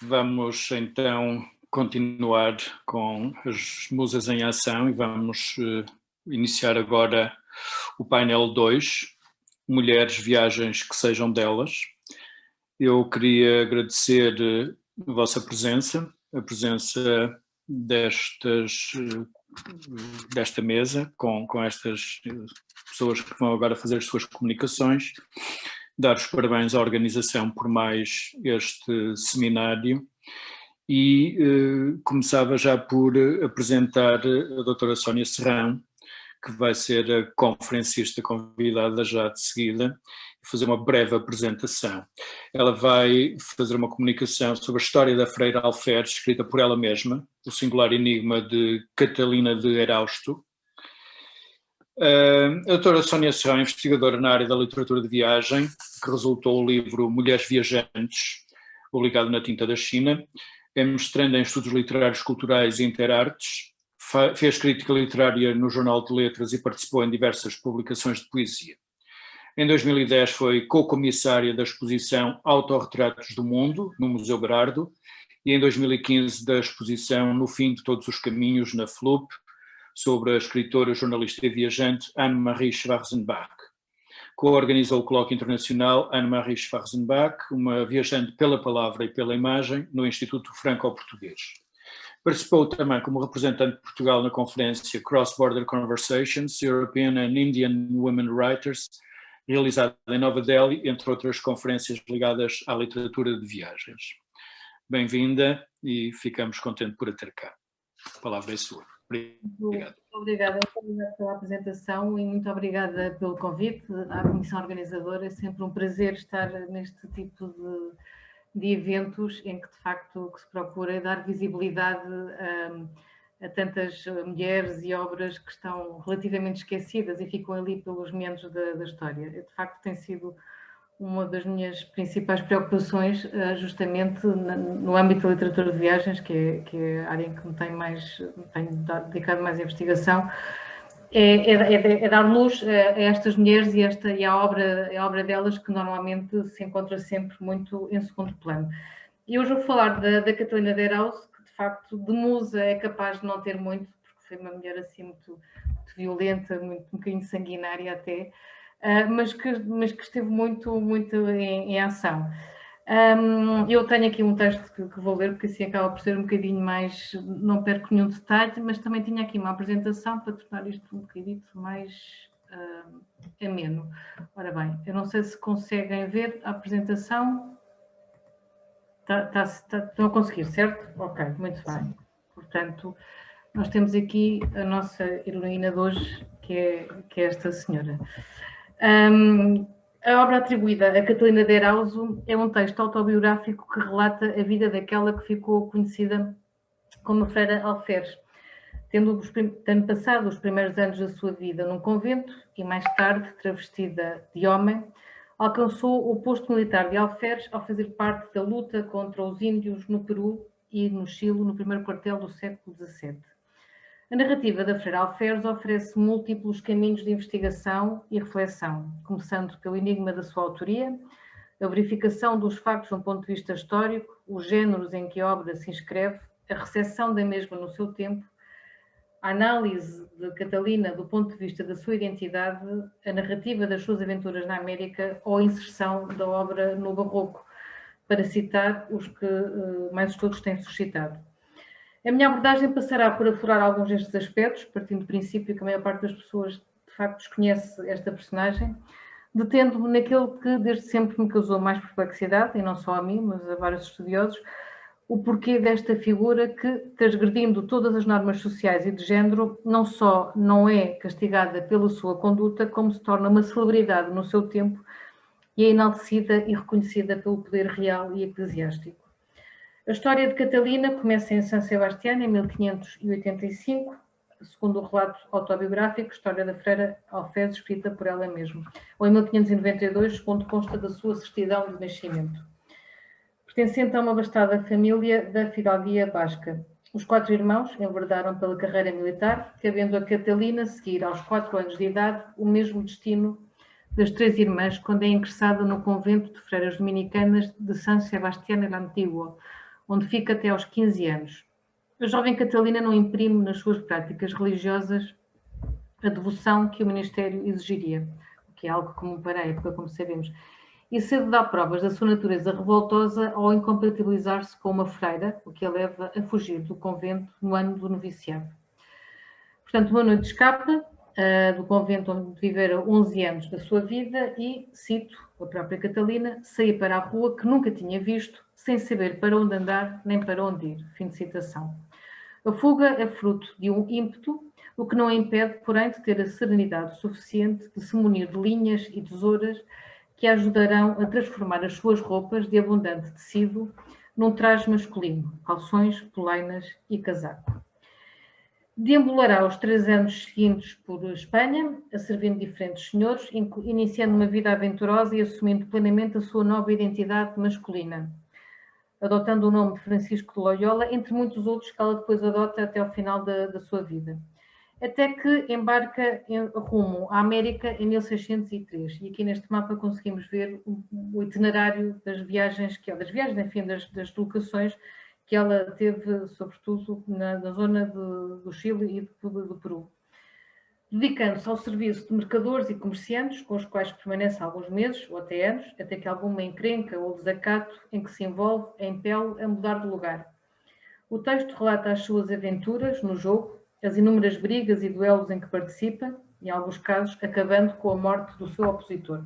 Vamos então continuar com as Musas em Ação e vamos iniciar agora o painel 2, Mulheres, Viagens que Sejam Delas. Eu queria agradecer a vossa presença, a presença desta mesa, com estas pessoas que vão agora fazer as suas comunicações, dar os parabéns à organização por mais este seminário e começava já por apresentar a doutora Sónia Serrão, que vai ser a conferencista convidada já de seguida, e fazer uma breve apresentação. Ela vai fazer uma comunicação sobre a história da freira Alferes, escrita por ela mesma, O Singular Enigma de Catalina de Herausto. A doutora Sónia Serrão é investigadora na área da literatura de viagem, que resultou o livro Mulheres Viajantes, publicado na Tinta da China. É mestranda em Estudos Literários, Culturais e Interartes, fez crítica literária no Jornal de Letras e participou em diversas publicações de poesia. Em 2010 foi co-comissária da exposição Autorretratos do Mundo, no Museu Berardo, e em 2015 da exposição No Fim de Todos os Caminhos, na FLUP, sobre a escritora, jornalista e viajante Anne-Marie Schwarzenbach. Co-organizou o colóquio internacional Anne-Marie Schwarzenbach, uma viajante pela palavra e pela imagem, no Instituto Franco-Português. Participou também como representante de Portugal na conferência Cross-Border Conversations, European and Indian Women Writers, realizada em Nova Delhi, entre outras conferências ligadas à literatura de viagens. Bem-vinda e ficamos contentes por a ter cá. A palavra é sua. Obrigado. Obrigada pela apresentação e muito obrigada pelo convite à comissão organizadora. É sempre um prazer estar neste tipo de eventos em que, de facto, o que se procura é dar visibilidade a tantas mulheres e obras que estão relativamente esquecidas e ficam ali pelos meandros da história. De facto, tem sido uma das minhas principais preocupações, justamente no âmbito da literatura de viagens, que é a área em que tenho dedicado mais investigação, é dar luz a estas mulheres e a obra delas, que normalmente se encontra sempre muito em segundo plano. E hoje vou falar da Catalina de Herausto, que de facto de musa é capaz de não ter muito, porque foi uma mulher assim muito violenta, um bocadinho sanguinária até, mas que esteve muito em ação. Eu tenho aqui um texto que vou ler, porque assim acaba por ser um bocadinho mais, não perco nenhum detalhe, mas também tinha aqui uma apresentação para tornar isto um bocadinho mais ameno. Ora bem, eu não sei se conseguem ver a apresentação. Estão a conseguir, certo? Ok, muito bem. Portanto, nós temos aqui a nossa heroína de hoje, que é esta senhora. A obra atribuída a Catalina de Herausto é um texto autobiográfico que relata a vida daquela que ficou conhecida como a freira Alferes, tendo passado os primeiros anos da sua vida num convento e mais tarde, travestida de homem, alcançou o posto militar de Alferes ao fazer parte da luta contra os índios no Peru e no Chile, no primeiro quartel do século XVII. A narrativa da freira Alferes oferece múltiplos caminhos de investigação e reflexão, começando pelo enigma da sua autoria, a verificação dos factos de um ponto de vista histórico, os géneros em que a obra se inscreve, a recepção da mesma no seu tempo, a análise de Catalina do ponto de vista da sua identidade, a narrativa das suas aventuras na América ou a inserção da obra no Barroco, para citar os que mais estudos têm suscitado. A minha abordagem passará por aflorar alguns destes aspectos, partindo do princípio que a maior parte das pessoas, de facto, desconhece esta personagem, detendo-me naquele que desde sempre me causou mais perplexidade, e não só a mim, mas a vários estudiosos, o porquê desta figura que, transgredindo todas as normas sociais e de género, não só não é castigada pela sua conduta, como se torna uma celebridade no seu tempo e é enaltecida e reconhecida pelo poder real e eclesiástico. A história de Catalina começa em San Sebastián, em 1585, segundo o relato autobiográfico História da Freira Alferes, escrita por ela mesma, ou em 1592, segundo consta da sua certidão de nascimento. Pertencente a uma abastada família da fidalguia basca. Os 4 irmãos enverdaram pela carreira militar, cabendo a Catalina seguir aos 4 anos de idade o mesmo destino das 3 irmãs, quando é ingressada no convento de freiras dominicanas de San Sebastián el Antiguo, onde fica até aos 15 anos. A jovem Catalina não imprime nas suas práticas religiosas a devoção que o ministério exigiria, o que é algo comum para a época, como sabemos, e cedo dá provas da sua natureza revoltosa ao incompatibilizar-se com uma freira, o que a leva a fugir do convento no ano do noviciado. Portanto, uma noite escapa do convento onde vivera 11 anos da sua vida e, cito a própria Catalina, saía para a rua que nunca tinha visto, sem saber para onde andar nem para onde ir. Fim de citação. A fuga é fruto de um ímpeto, o que não a impede, porém, de ter a serenidade suficiente de se munir de linhas e tesouras que a ajudarão a transformar as suas roupas de abundante tecido num traje masculino, calções, polainas e casaco. Deambulará os 3 anos seguintes por Espanha, a servindo diferentes senhores, iniciando uma vida aventurosa e assumindo plenamente a sua nova identidade masculina, adotando o nome de Francisco de Loyola, entre muitos outros que ela depois adota até ao final da sua vida. Até que embarca rumo à América em 1603. E aqui neste mapa conseguimos ver o itinerário das viagens, enfim, das deslocações que ela teve, sobretudo, na zona do Chile e do Peru. Dedicando-se ao serviço de mercadores e comerciantes, com os quais permanece alguns meses ou até anos, até que alguma encrenca ou desacato em que se envolve a impele a mudar de lugar. O texto relata as suas aventuras no jogo, as inúmeras brigas e duelos em que participa, em alguns casos acabando com a morte do seu opositor.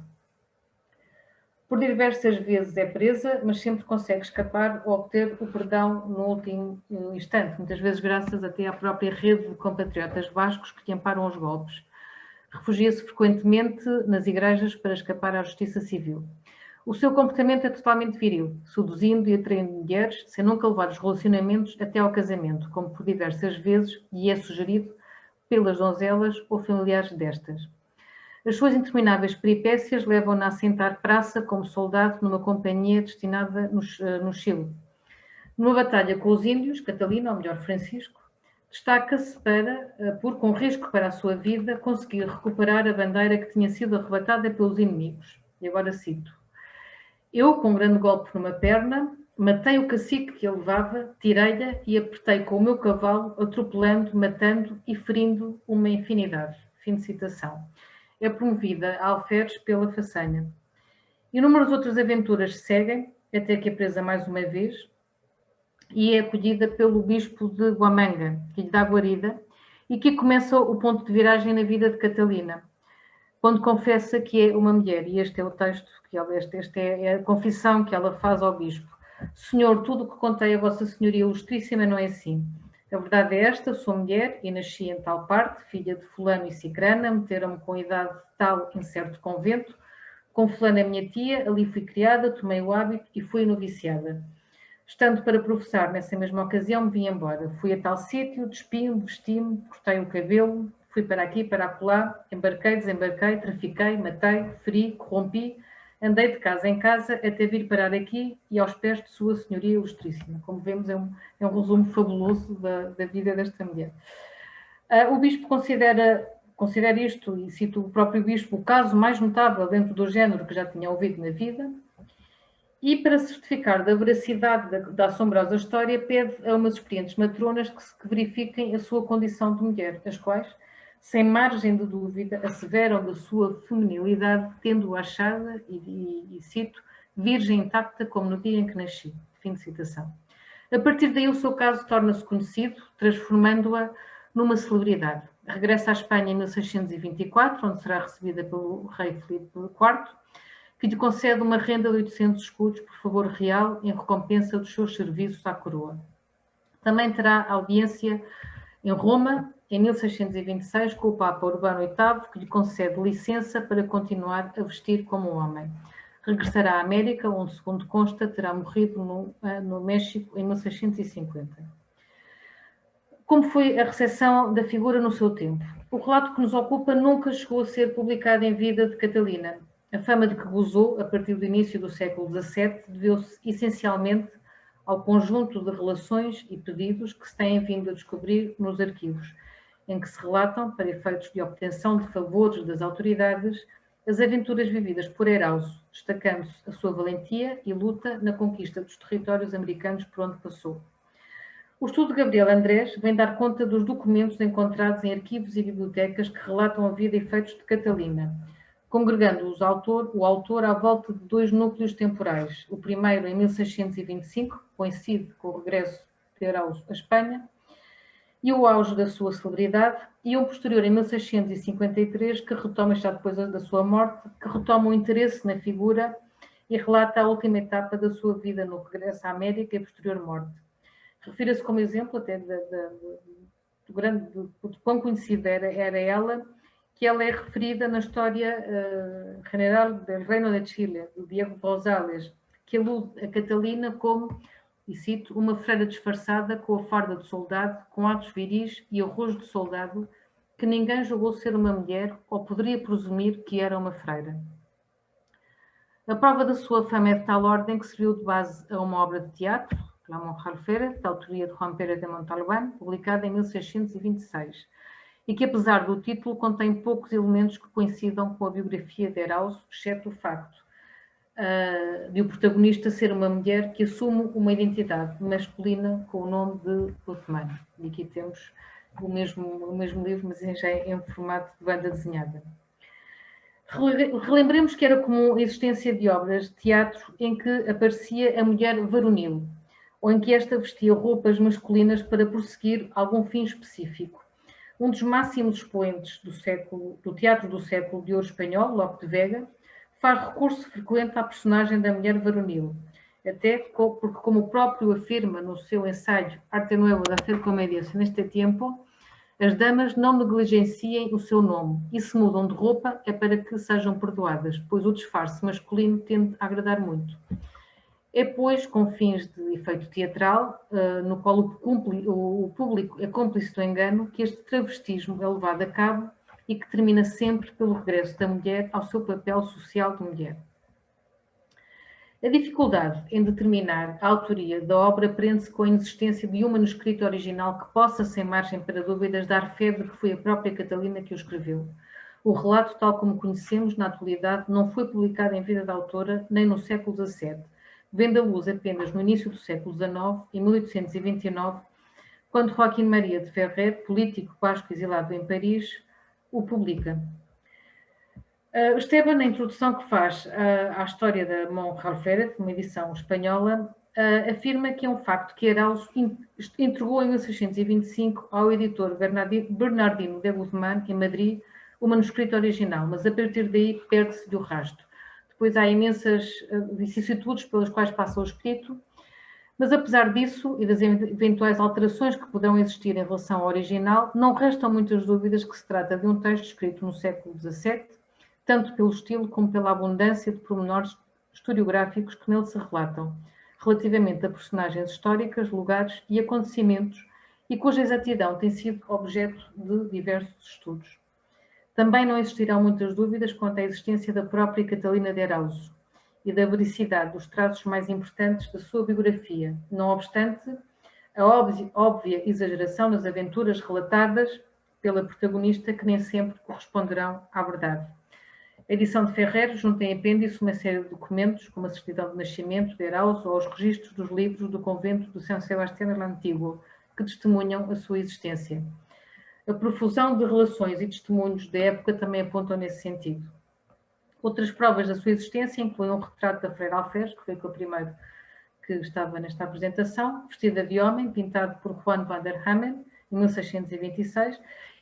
Por diversas vezes é presa, mas sempre consegue escapar ou obter o perdão no último instante, muitas vezes graças até à própria rede de compatriotas bascos que lhe amparam os golpes. Refugia-se frequentemente nas igrejas para escapar à justiça civil. O seu comportamento é totalmente viril, seduzindo e atraindo mulheres, sem nunca levar os relacionamentos até ao casamento, como por diversas vezes lhe é sugerido pelas donzelas ou familiares destas. As suas intermináveis peripécias levam-na a sentar praça como soldado numa companhia destinada no Chile. Numa batalha com os índios, Catalina, ou melhor Francisco, destaca-se por, com risco para a sua vida, conseguir recuperar a bandeira que tinha sido arrebatada pelos inimigos. E agora cito: eu, com um grande golpe numa perna, matei o cacique que a levava, tirei-lhe e apertei com o meu cavalo, atropelando, matando e ferindo uma infinidade. Fim de citação. É promovida a alferes pela façanha. Inúmeras outras aventuras seguem, até que é presa mais uma vez, e é acolhida pelo bispo de Huamanga, que lhe dá guarida, e que começa o ponto de viragem na vida de Catalina, quando confessa que é uma mulher. E este é o texto, esta é a confissão que ela faz ao bispo. Senhor, tudo o que contei a vossa senhoria ilustríssima não é assim. A verdade é esta: sou mulher e nasci em tal parte, filha de fulano e cicrana, meteram-me com idade tal em certo convento, com fulano é minha tia, ali fui criada, tomei o hábito e fui noviciada. Estando para professar nessa mesma ocasião, me vim embora. Fui a tal sítio, despindo, vesti-me, cortei o cabelo, fui para aqui, para acolá, embarquei, desembarquei, trafiquei, matei, feri, corrompi, andei de casa em casa até vir parar aqui e aos pés de sua senhoria ilustríssima. Como vemos, é um resumo fabuloso da vida desta mulher. O bispo considera isto, e cito o próprio bispo, o caso mais notável dentro do género que já tinha ouvido na vida, e para certificar da veracidade da assombrosa história, pede a umas experientes matronas que verifiquem a sua condição de mulher, as quais, sem margem de dúvida, asseveram da sua feminilidade, tendo-a achada, e cito, virgem intacta como no dia em que nasci. Fim de citação. A partir daí o seu caso torna-se conhecido, transformando-a numa celebridade. Regressa à Espanha em 1624, onde será recebida pelo rei Filipe IV, que lhe concede uma renda de 800 escudos por favor real em recompensa dos seus serviços à coroa. Também terá audiência em Roma, em 1626, com o Papa Urbano VIII, que lhe concede licença para continuar a vestir como um homem. Regressará à América, onde, segundo consta, terá morrido no México em 1650. Como foi a recepção da figura no seu tempo? O relato que nos ocupa nunca chegou a ser publicado em vida de Catalina. A fama de que gozou, a partir do início do século XVII, deveu-se essencialmente ao conjunto de relações e pedidos que se têm vindo a descobrir nos arquivos, em que se relatam, para efeitos de obtenção de favores das autoridades, as aventuras vividas por Erauso, destacando-se a sua valentia e luta na conquista dos territórios americanos por onde passou. O estudo de Gabriel Andrés vem dar conta dos documentos encontrados em arquivos e bibliotecas que relatam a vida e feitos de Catalina, congregando o autor à volta de dois núcleos temporais. O primeiro em 1625, que coincide com o regresso de Erauso à Espanha, e o auge da sua celebridade, e um posterior em 1653, que retoma, já depois da sua morte, que retoma o interesse na figura e relata a última etapa da sua vida no regresso à América e a posterior morte. Refira-se como exemplo até de quão conhecida era ela, que ela é referida na história General del Reino de Chile, do Diego Rosales, que alude a Catalina como, e cito, uma freira disfarçada com a farda de soldado, com atos viris e arrojo de soldado, que ninguém julgou ser uma mulher ou poderia presumir que era uma freira. A prova da sua fama é de tal ordem que serviu de base a uma obra de teatro, La Monjalfera, da autoria de Juan Pérez de Montalbán, publicada em 1626, e que, apesar do título, contém poucos elementos que coincidam com a biografia de Erauso, exceto o facto de o protagonista ser uma mulher que assume uma identidade masculina com o nome de Uthman. E aqui temos o mesmo livro, mas já em formato de banda desenhada. Relembremos que era comum a existência de obras de teatro em que aparecia a mulher varonil, ou em que esta vestia roupas masculinas para prosseguir algum fim específico. Um dos máximos expoentes do teatro do século de ouro espanhol, Lope de Vega, faz recurso frequente à personagem da mulher varonil, até porque, como o próprio afirma no seu ensaio Arte Nuevo de hacer comedia neste tempo, as damas não negligenciem o seu nome e se mudam de roupa é para que sejam perdoadas, pois o disfarce masculino tende a agradar muito. É, pois, com fins de efeito teatral, no qual o público é cúmplice do engano, que este travestismo é levado a cabo e que termina sempre pelo regresso da mulher ao seu papel social de mulher. A dificuldade em determinar a autoria da obra prende-se com a inexistência de um manuscrito original que possa, sem margem para dúvidas, dar fé de que foi a própria Catalina que o escreveu. O relato, tal como conhecemos na atualidade, não foi publicado em vida da autora nem no século XVII, vendo a luz apenas no início do século XIX, em 1829, quando Joaquim Maria de Ferrer, político basco exilado em Paris, o publica. Esteban, na introdução que faz à história da Monjalfera, uma edição espanhola, afirma que é um facto que Erauso entregou em 1625 ao editor Bernardino de Guzmán, em Madrid, o manuscrito original, mas a partir daí perde-se-lhe o rastro. Depois há imensas vicissitudes pelas quais passa o escrito, mas apesar disso e das eventuais alterações que poderão existir em relação ao original, não restam muitas dúvidas que se trata de um texto escrito no século XVII, tanto pelo estilo como pela abundância de pormenores historiográficos que nele se relatam, relativamente a personagens históricas, lugares e acontecimentos, e cuja exatidão tem sido objeto de diversos estudos. Também não existirão muitas dúvidas quanto à existência da própria Catalina de Erauso e da vericidade dos traços mais importantes da sua biografia, não obstante a óbvia exageração nas aventuras relatadas pela protagonista que nem sempre corresponderão à verdade. A edição de Ferrer junta em apêndice uma série de documentos, como a certidão de nascimento de Erauso ou os registros dos livros do convento de São Sebastião el Antigo, que testemunham a sua existência. A profusão de relações e testemunhos da época também apontam nesse sentido. Outras provas da sua existência incluem um retrato da Freira Alferes, que foi o primeiro que estava nesta apresentação, vestida de homem, pintado por Juan van der Hamen, em 1626,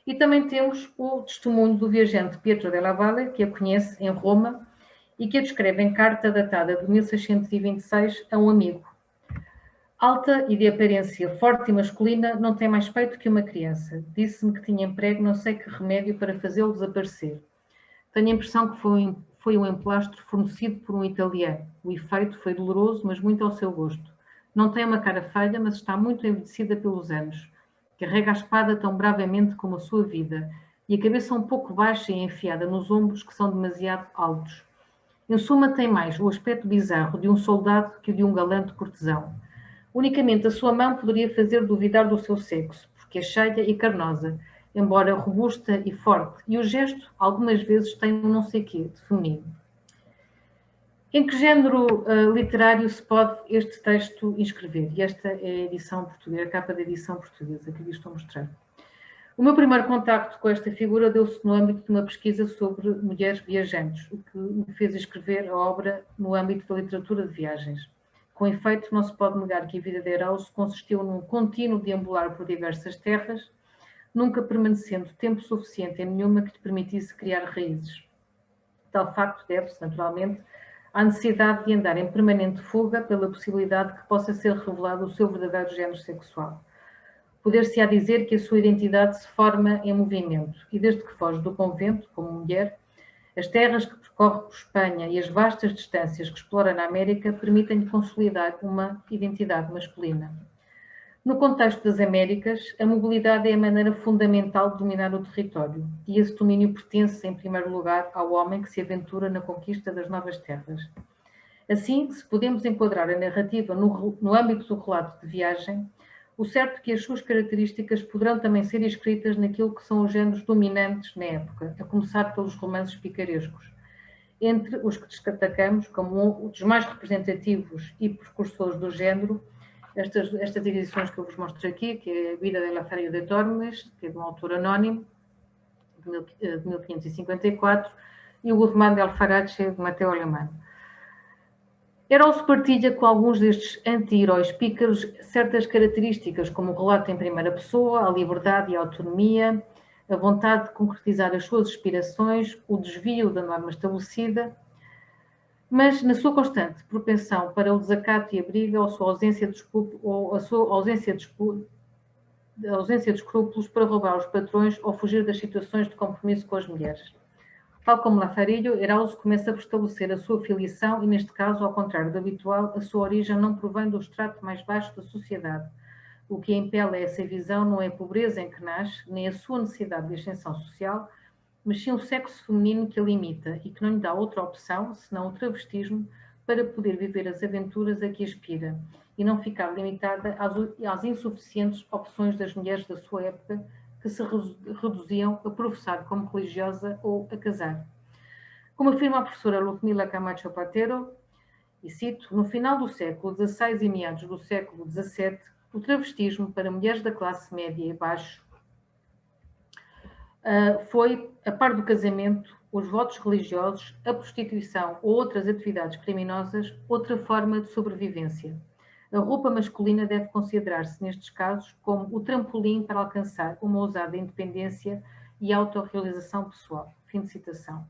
e também temos o testemunho do viajante Pietro della Valle, que a conhece em Roma e que a descreve em carta datada de 1626 a um amigo. Alta e de aparência forte e masculina, não tem mais peito que uma criança. Disse-me que tinha emprego, não sei que remédio para fazê-lo desaparecer. Tenho a impressão que foi um emplastro fornecido por um italiano. O efeito foi doloroso, mas muito ao seu gosto. Não tem uma cara feia, mas está muito envelhecida pelos anos. Carrega a espada tão bravamente como a sua vida, e a cabeça um pouco baixa e enfiada nos ombros que são demasiado altos. Em suma, tem mais o aspecto bizarro de um soldado que o de um galante cortesão. Unicamente a sua mão poderia fazer duvidar do seu sexo, porque é cheia e carnosa, embora robusta e forte, e o gesto algumas vezes tem um não sei quê de feminino. Em que género literário se pode este texto inscrever? E esta é a edição portuguesa, a capa da edição portuguesa que lhe estou a mostrar. O meu primeiro contacto com esta figura deu-se no âmbito de uma pesquisa sobre mulheres viajantes, o que me fez escrever a obra no âmbito da literatura de viagens. Com efeito, não se pode negar que a vida de Araújo consistiu num contínuo deambular por diversas terras, nunca permanecendo tempo suficiente em nenhuma que lhe permitisse criar raízes. Tal facto deve-se, naturalmente, à necessidade de andar em permanente fuga pela possibilidade que possa ser revelado o seu verdadeiro género sexual. Poder-se-á dizer que a sua identidade se forma em movimento, e desde que foge do convento, como mulher, as terras que percorre por Espanha e as vastas distâncias que explora na América permitem-lhe consolidar uma identidade masculina. No contexto das Américas, a mobilidade é a maneira fundamental de dominar o território, e esse domínio pertence, em primeiro lugar, ao homem que se aventura na conquista das novas terras. Assim, se podemos enquadrar a narrativa no âmbito do relato de viagem, o certo é que as suas características poderão também ser escritas naquilo que são os géneros dominantes na época, a começar pelos romances picarescos. Entre os que destacamos como um dos mais representativos e precursores do género, estas edições que eu vos mostro aqui, que é a Vida de Lafcadio de Tormes, que é de um autor anónimo, de 1554, e o Guzmán de Alfarache, de Mateo Alemán. Araújo partilha com alguns destes anti-heróis pícaros certas características, como o relato em primeira pessoa, a liberdade e a autonomia, a vontade de concretizar as suas aspirações, o desvio da norma estabelecida, mas na sua constante propensão para o desacato e a briga, ou a sua ausência de escrúpulos para roubar os patrões ou fugir das situações de compromisso com as mulheres. Tal como Lafcadio, Araújo começa por estabelecer a sua filiação e, neste caso, ao contrário do habitual, a sua origem não provém do extrato mais baixo da sociedade. O que impele a essa visão não é a pobreza em que nasce, nem a sua necessidade de ascensão social, mas sim o sexo feminino que a limita e que não lhe dá outra opção, senão o travestismo, para poder viver as aventuras a que aspira e não ficar limitada às insuficientes opções das mulheres da sua época, que se reduziam a professar como religiosa ou a casar. Como afirma a professora Ludmila Camacho Patero, e cito, no final do século XVI e meados do século XVII, o travestismo para mulheres da classe média e baixo foi, a par do casamento, os votos religiosos, a prostituição ou outras atividades criminosas, outra forma de sobrevivência. A roupa masculina deve considerar-se, nestes casos, como o trampolim para alcançar uma ousada independência e autorrealização pessoal. Fim de citação.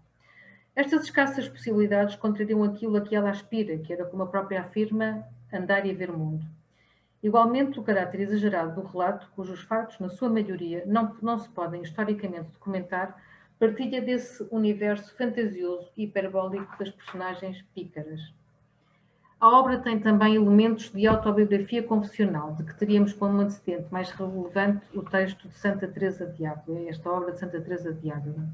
Estas escassas possibilidades contrariam aquilo a que ela aspira, que era, como a própria afirma, andar e ver o mundo. Igualmente, o caráter exagerado do relato, cujos fatos, na sua maioria, não se podem historicamente documentar, partilha desse universo fantasioso e hiperbólico das personagens pícaras. A obra tem também elementos de autobiografia confessional, de que teríamos como antecedente mais relevante o texto de Santa Teresa de Ávila, esta obra de Santa Teresa de Ávila.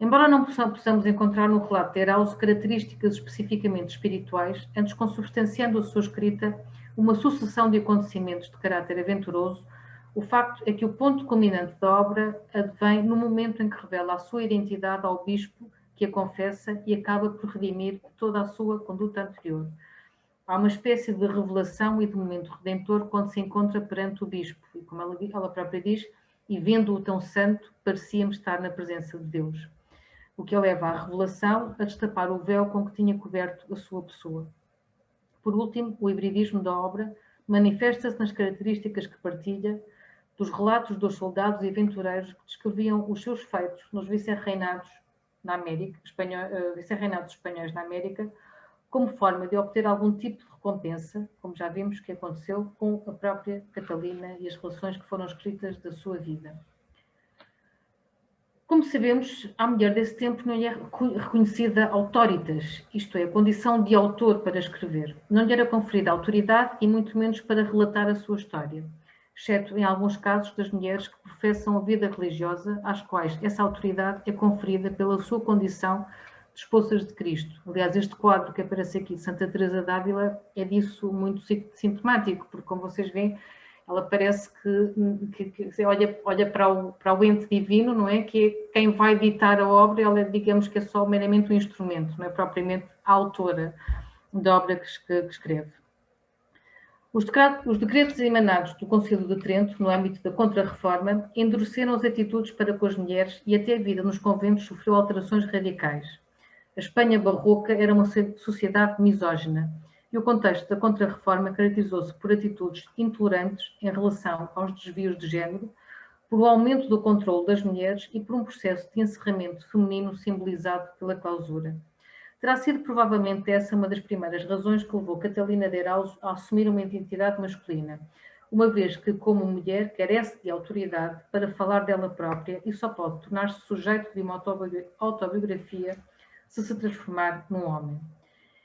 Embora não possamos encontrar no relato de Araújo características especificamente espirituais, antes consubstanciando a sua escrita uma sucessão de acontecimentos de caráter aventuroso, o facto é que o ponto culminante da obra advém no momento em que revela a sua identidade ao bispo que a confessa e acaba por redimir toda a sua conduta anterior. Há uma espécie de revelação e de momento redentor quando se encontra perante o bispo, e como ela própria diz, e vendo-o tão santo, parecia-me estar na presença de Deus. O que a leva à revelação, a destapar o véu com que tinha coberto a sua pessoa. Por último, o hibridismo da obra manifesta-se nas características que partilha dos relatos dos soldados e aventureiros que descreviam os seus feitos nos vice-reinados na América, vice-reinados espanhóis na América, como forma de obter algum tipo de recompensa, como já vimos que aconteceu com a própria Catalina e as relações que foram escritas da sua vida. Como sabemos, a mulher desse tempo não lhe é reconhecida autoritas, isto é, a condição de autor para escrever. Não lhe era conferida autoridade e muito menos para relatar a sua história, exceto em alguns casos das mulheres que professam a vida religiosa, às quais essa autoridade é conferida pela sua condição de esposas de Cristo. Aliás, este quadro que aparece aqui de Santa Teresa de Ávila é disso muito sintomático, porque, como vocês veem, Ela parece que olha para o ente divino, não é? Que é quem vai ditar a obra, ela digamos que é só meramente um instrumento, não é propriamente a autora da obra que escreve. Os decretos emanados do Concílio de Trento, no âmbito da Contra-Reforma, endureceram as atitudes para com as mulheres e até a vida nos conventos sofreu alterações radicais. A Espanha barroca era uma sociedade misógina e o contexto da Contra-Reforma caracterizou-se por atitudes intolerantes em relação aos desvios de género, por um aumento do controle das mulheres e por um processo de encerramento feminino simbolizado pela clausura. Terá sido provavelmente essa uma das primeiras razões que levou Catalina de Herauso a assumir uma identidade masculina, uma vez que, como mulher, carece de autoridade para falar dela própria e só pode tornar-se sujeito de uma autobiografia se transformar num homem.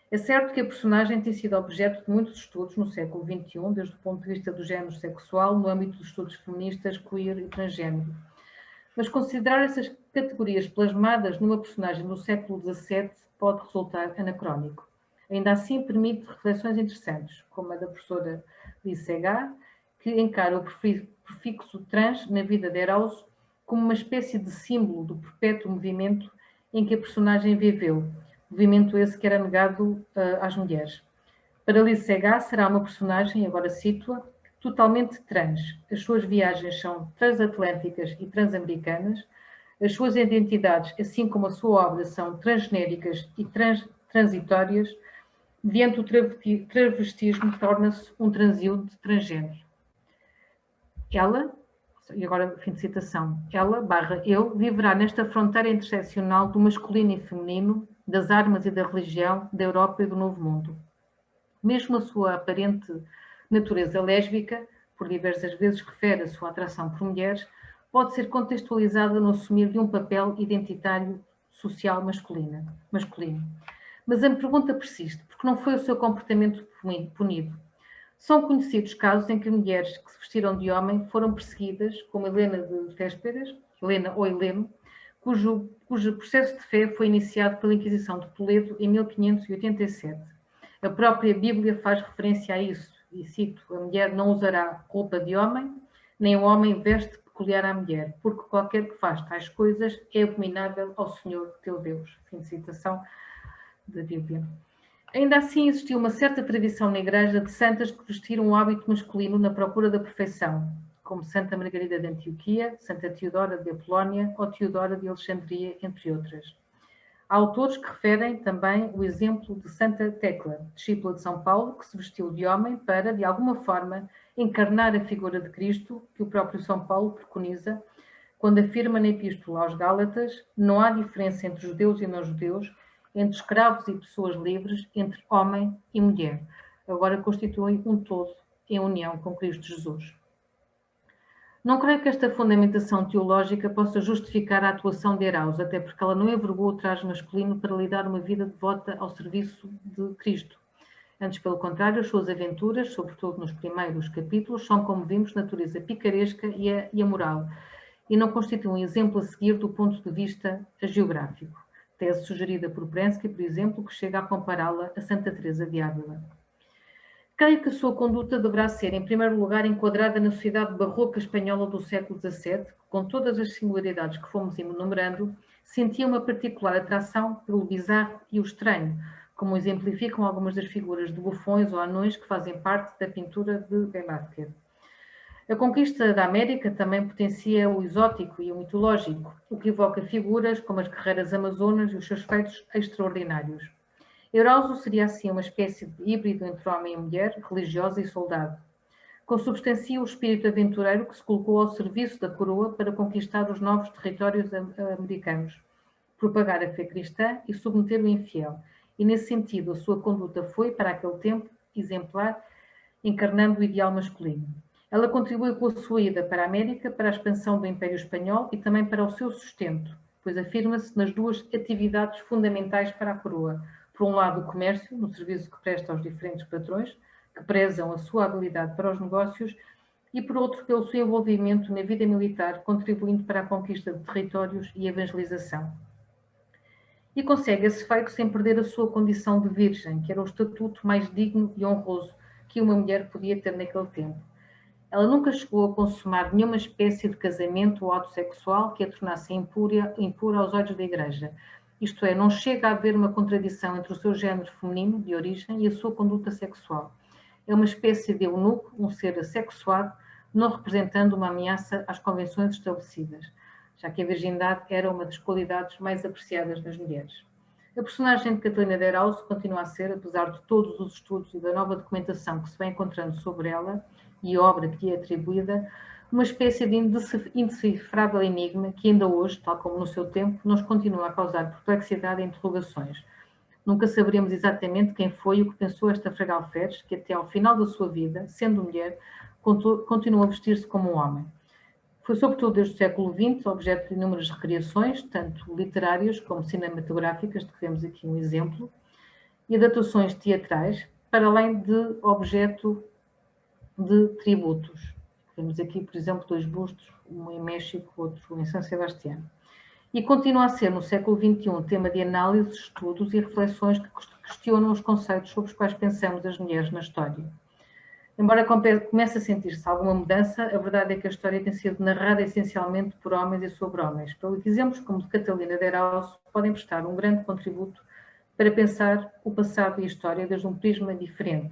É certo que a personagem tem sido objeto de muitos estudos no século XXI, desde o ponto de vista do género sexual, no âmbito dos estudos feministas, queer e transgênero. Mas considerar essas categorias plasmadas numa personagem do século XVII pode resultar anacrónico. Ainda assim, permite reflexões interessantes, como a da professora Lise Segar, que encara o prefixo trans na vida de Herauso como uma espécie de símbolo do perpétuo movimento em que a personagem viveu, movimento esse que era negado às mulheres. Para Lise Segar será uma personagem, agora cito-a, totalmente trans. As suas viagens são transatlânticas e transamericanas, as suas identidades, assim como a sua obra, são transgenéricas e transitórias, mediante o travestismo torna-se um transeúnte transgênero. Ela, e agora fim de citação, ela/eu viverá nesta fronteira interseccional do masculino e feminino, das armas e da religião, da Europa e do Novo Mundo. Mesmo a sua aparente natureza lésbica, por diversas vezes refere a sua atração por mulheres, pode ser contextualizada no assumir de um papel identitário social masculino. Mas a pergunta persiste, porque não foi o seu comportamento punido. São conhecidos casos em que mulheres que se vestiram de homem foram perseguidas, como Helena de Vésperas, Helena ou Heleno, cujo processo de fé foi iniciado pela Inquisição de Toledo em 1587. A própria Bíblia faz referência a isso, e cito, a mulher não usará roupa de homem, nem o homem veste peculiar à mulher, porque qualquer que faz tais coisas é abominável ao Senhor teu Deus. Fim de citação da Bíblia. Ainda assim, existiu uma certa tradição na Igreja de santas que vestiram um hábito masculino na procura da perfeição, como Santa Margarida de Antioquia, Santa Teodora de Apolónia ou Teodora de Alexandria, entre outras. Há autores que referem também o exemplo de Santa Tecla, discípula de São Paulo, que se vestiu de homem para, de alguma forma, encarnar a figura de Cristo, que o próprio São Paulo preconiza, quando afirma na Epístola aos Gálatas: não há diferença entre judeus e não-judeus, entre escravos e pessoas livres, entre homem e mulher. Agora constituem um todo em união com Cristo Jesus. Não creio que esta fundamentação teológica possa justificar a atuação de Herauso, até porque ela não envergou o traje masculino para lhe dar uma vida devota ao serviço de Cristo. Antes, pelo contrário, as suas aventuras, sobretudo nos primeiros capítulos, são, como vimos, de natureza picaresca e amoral, e não constituem um exemplo a seguir do ponto de vista geográfico. Tese sugerida por Prensky, por exemplo, que chega a compará-la a Santa Teresa de Ávila. Creio que a sua conduta deverá ser, em primeiro lugar, enquadrada na sociedade barroca espanhola do século XVII, que, com todas as singularidades que fomos enumerando, sentia uma particular atração pelo bizarro e o estranho, como exemplificam algumas das figuras de bufões ou anões que fazem parte da pintura de Velázquez. A conquista da América também potencia o exótico e o mitológico, o que evoca figuras como as guerreiras amazonas e os seus feitos extraordinários. Herauso seria assim uma espécie de híbrido entre homem e mulher, religiosa e soldado. Consubstancia o espírito aventureiro que se colocou ao serviço da coroa para conquistar os novos territórios americanos, propagar a fé cristã e submeter o infiel. E nesse sentido a sua conduta foi, para aquele tempo, exemplar, encarnando o ideal masculino. Ela contribuiu com a sua ida para a América, para a expansão do Império Espanhol e também para o seu sustento, pois afirma-se nas duas atividades fundamentais para a coroa. Por um lado, o comércio, no serviço que presta aos diferentes patrões, que prezam a sua habilidade para os negócios, e por outro, pelo seu envolvimento na vida militar, contribuindo para a conquista de territórios e evangelização. E consegue esse feito sem perder a sua condição de virgem, que era o estatuto mais digno e honroso que uma mulher podia ter naquele tempo. Ela nunca chegou a consumar nenhuma espécie de casamento ou ato sexual que a tornasse impura aos olhos da Igreja. Isto é, não chega a haver uma contradição entre o seu género feminino de origem e a sua conduta sexual. É uma espécie de eunuco, um ser assexuado, não representando uma ameaça às convenções estabelecidas, já que a virgindade era uma das qualidades mais apreciadas nas mulheres. A personagem de Catalina de Herauso continua a ser, apesar de todos os estudos e da nova documentação que se vai encontrando sobre ela e a obra que lhe é atribuída, uma espécie de indecifrável enigma que ainda hoje, tal como no seu tempo, nos continua a causar perplexidade e interrogações. Nunca saberemos exatamente quem foi e o que pensou esta Fraga Alferes, que até ao final da sua vida, sendo mulher, continuou a vestir-se como um homem. Foi, sobretudo desde o século XX, objeto de inúmeras recriações, tanto literárias como cinematográficas, de que vemos aqui um exemplo, e adaptações teatrais, para além de objeto de tributos. Vemos aqui, por exemplo, 2 bustos, um em México, outro em São Sebastião. E continua a ser, no século XXI, tema de análises, estudos e reflexões que questionam os conceitos sobre os quais pensamos as mulheres na história. Embora comece a sentir-se alguma mudança, a verdade é que a história tem sido narrada essencialmente por homens e sobre homens, pelo que exemplos como de Catalina de Herauso podem prestar um grande contributo para pensar o passado e a história desde um prisma diferente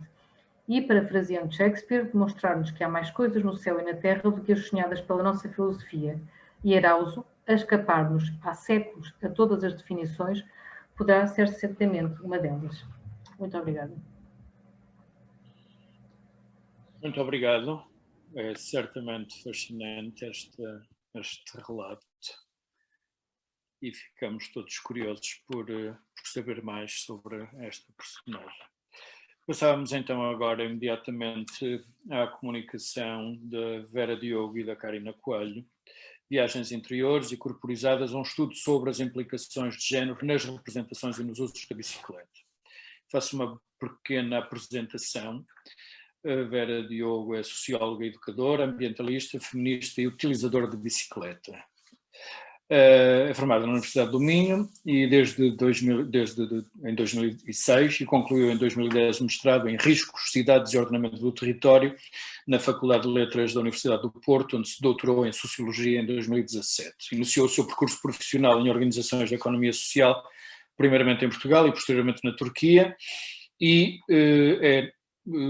e, parafraseando Shakespeare, demonstrar-nos que há mais coisas no céu e na terra do que as sonhadas pela nossa filosofia. E Herauso, a escapar-nos há séculos a todas as definições, poderá ser certamente uma delas. Muito obrigada. Muito obrigado. É certamente fascinante este relato e ficamos todos curiosos por saber mais sobre esta personagem. Passávamos então agora imediatamente à comunicação da Vera Diogo e da Karina Coelho, Viagens Interiores e Corporizadas, um estudo sobre as implicações de género nas representações e nos usos da bicicleta. Faço uma pequena apresentação. A Vera Diogo é socióloga, educadora, ambientalista, feminista e utilizadora de bicicleta. É formada na Universidade do Minho e desde em 2006 e concluiu em 2010 o mestrado em Riscos, Cidades e Ordenamento do Território na Faculdade de Letras da Universidade do Porto, onde se doutorou em Sociologia em 2017. Iniciou o seu percurso profissional em organizações da economia social, primeiramente em Portugal e posteriormente na Turquia, e é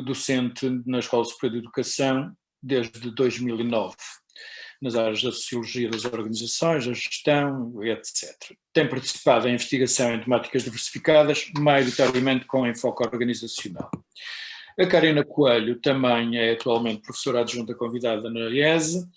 docente na Escola Superior de Educação desde 2009. Nas áreas da sociologia das organizações, da gestão, etc. Tem participado em investigação em temáticas diversificadas, maioritariamente com enfoque organizacional. A Karina Coelho também é atualmente professora adjunta convidada na IESE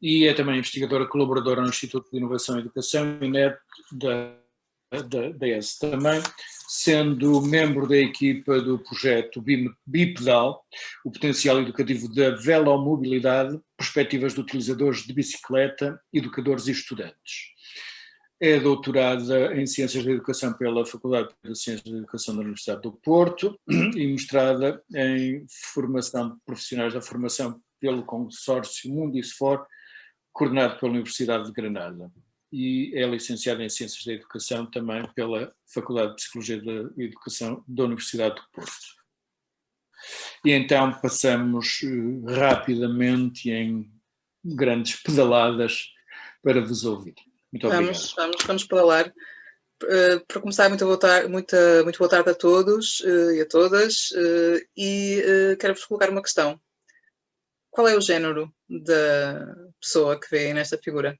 e é também investigadora colaboradora no Instituto de Inovação e Educação, INEP, da IESE também, sendo membro da equipa do projeto Bipedal, o potencial educativo da velomobilidade, perspectivas de utilizadores de bicicleta, educadores e estudantes. É doutorada em Ciências da Educação pela Faculdade de Ciências da Educação da Universidade do Porto e mestrada em Formação de Profissionais da Formação pelo Consórcio Mundisfor, coordenado pela Universidade de Granada. E é licenciada em Ciências da Educação também pela Faculdade de Psicologia da Educação da Universidade do Porto. E então passamos rapidamente em grandes pedaladas para vos ouvir. Muito obrigado. Vamos pedalar. Para começar, muito boa tarde a todos e a todas, e quero-vos colocar uma questão. Qual é o género da pessoa que vê nesta figura?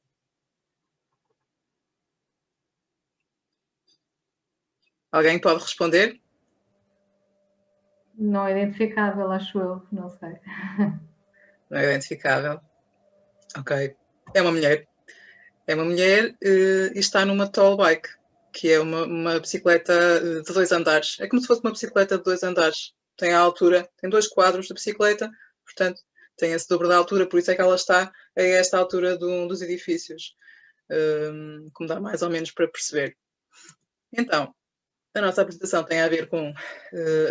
Alguém pode responder? Não é identificável, acho eu, não sei. Não é identificável. Ok. É uma mulher. É uma mulher e está numa tall bike, que é uma bicicleta de 2 andares. É como se fosse uma bicicleta de 2 andares. Tem a altura, tem 2 quadros de bicicleta, portanto, tem esse dobro da altura, por isso é que ela está a esta altura dos edifícios. Como dá mais ou menos para perceber. Então, a nossa apresentação tem a ver com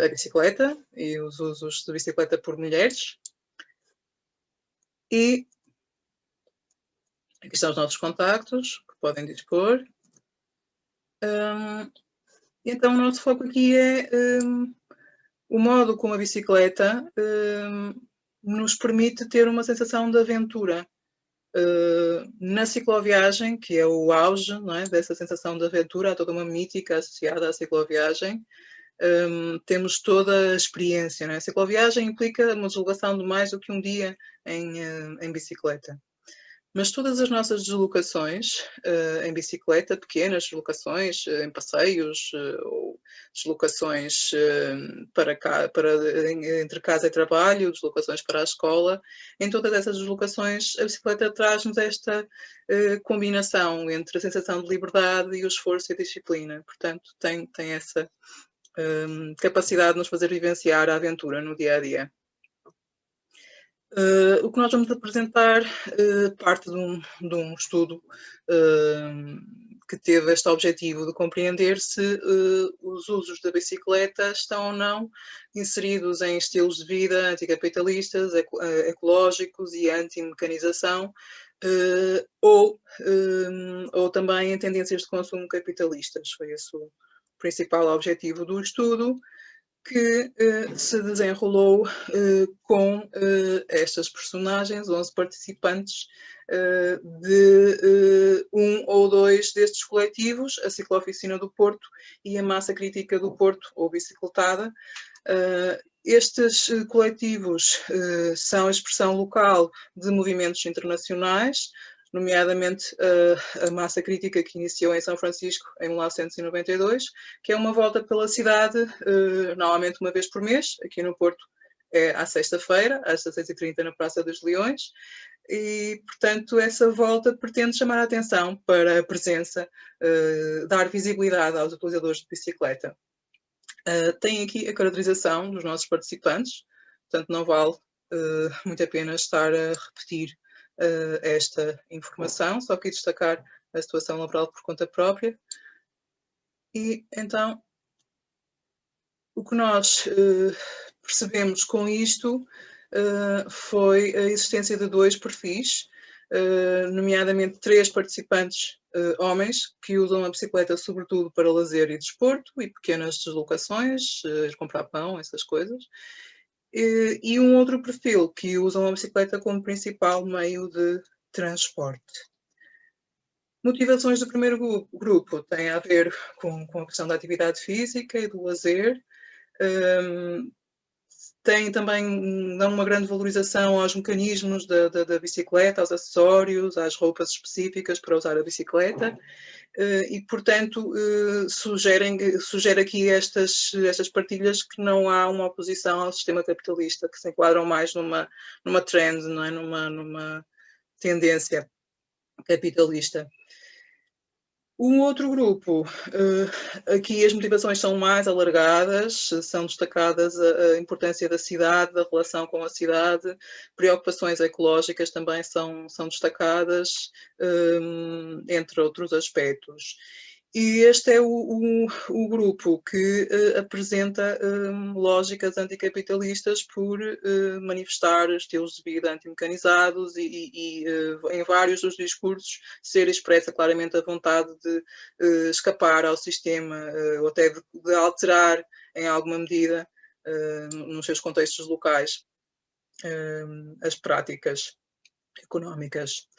a bicicleta e os usos de bicicleta por mulheres. E aqui estão os nossos contactos, que podem dispor. Então, o nosso foco aqui é o modo como a bicicleta nos permite ter uma sensação de aventura. Na cicloviagem, que é o auge, não é, dessa sensação de aventura, há toda uma mítica associada à cicloviagem, temos toda a experiência. Não é? A cicloviagem implica uma deslocação de mais do que um dia em bicicleta. Mas todas as nossas deslocações em bicicleta, pequenas deslocações, em passeios, ou deslocações entre casa e trabalho, deslocações para a escola, em todas essas deslocações a bicicleta traz-nos esta combinação entre a sensação de liberdade e o esforço e a disciplina. Portanto, tem essa capacidade de nos fazer vivenciar a aventura no dia a dia. O que nós vamos apresentar parte de um estudo que teve este objetivo de compreender se os usos da bicicleta estão ou não inseridos em estilos de vida anticapitalistas, ecológicos e anti-mecanização, ou também em tendências de consumo capitalistas. Foi esse o principal objetivo do estudo, que se desenrolou com estas personagens, 11 participantes de um ou dois destes coletivos, a Ciclooficina do Porto e a Massa Crítica do Porto, ou Bicicletada. Estes coletivos são a expressão local de movimentos internacionais, nomeadamente a Massa Crítica, que iniciou em São Francisco em 1992, que é uma volta pela cidade, normalmente uma vez por mês. Aqui no Porto é à sexta-feira, às 16h30 na Praça dos Leões, e, portanto, essa volta pretende chamar a atenção para a presença, dar visibilidade aos utilizadores de bicicleta. Tem aqui a caracterização dos nossos participantes, portanto não vale muito a pena estar a repetir esta informação, só quis destacar a situação laboral por conta própria. E então o que nós percebemos com isto foi a existência de dois perfis, nomeadamente 3 participantes homens que usam a bicicleta sobretudo para lazer e desporto e pequenas deslocações, comprar pão, essas coisas. E um outro perfil que usam a bicicleta como principal meio de transporte. Motivações do primeiro grupo têm a ver com a questão da atividade física e do lazer. Tem também dão uma grande valorização aos mecanismos da bicicleta, aos acessórios, às roupas específicas para usar a bicicleta. E, portanto, sugere aqui estas partilhas que não há uma oposição ao sistema capitalista, que se enquadram mais numa trend, não é? numa tendência capitalista. Um outro grupo, aqui as motivações são mais alargadas, são destacadas a importância da cidade, da relação com a cidade, preocupações ecológicas também são destacadas, entre outros aspectos. E este é o grupo que apresenta lógicas anticapitalistas por manifestar estilos de vida antimecanizados e em vários dos discursos ser expressa claramente a vontade de escapar ao sistema ou até de alterar em alguma medida nos seus contextos locais as práticas económicas.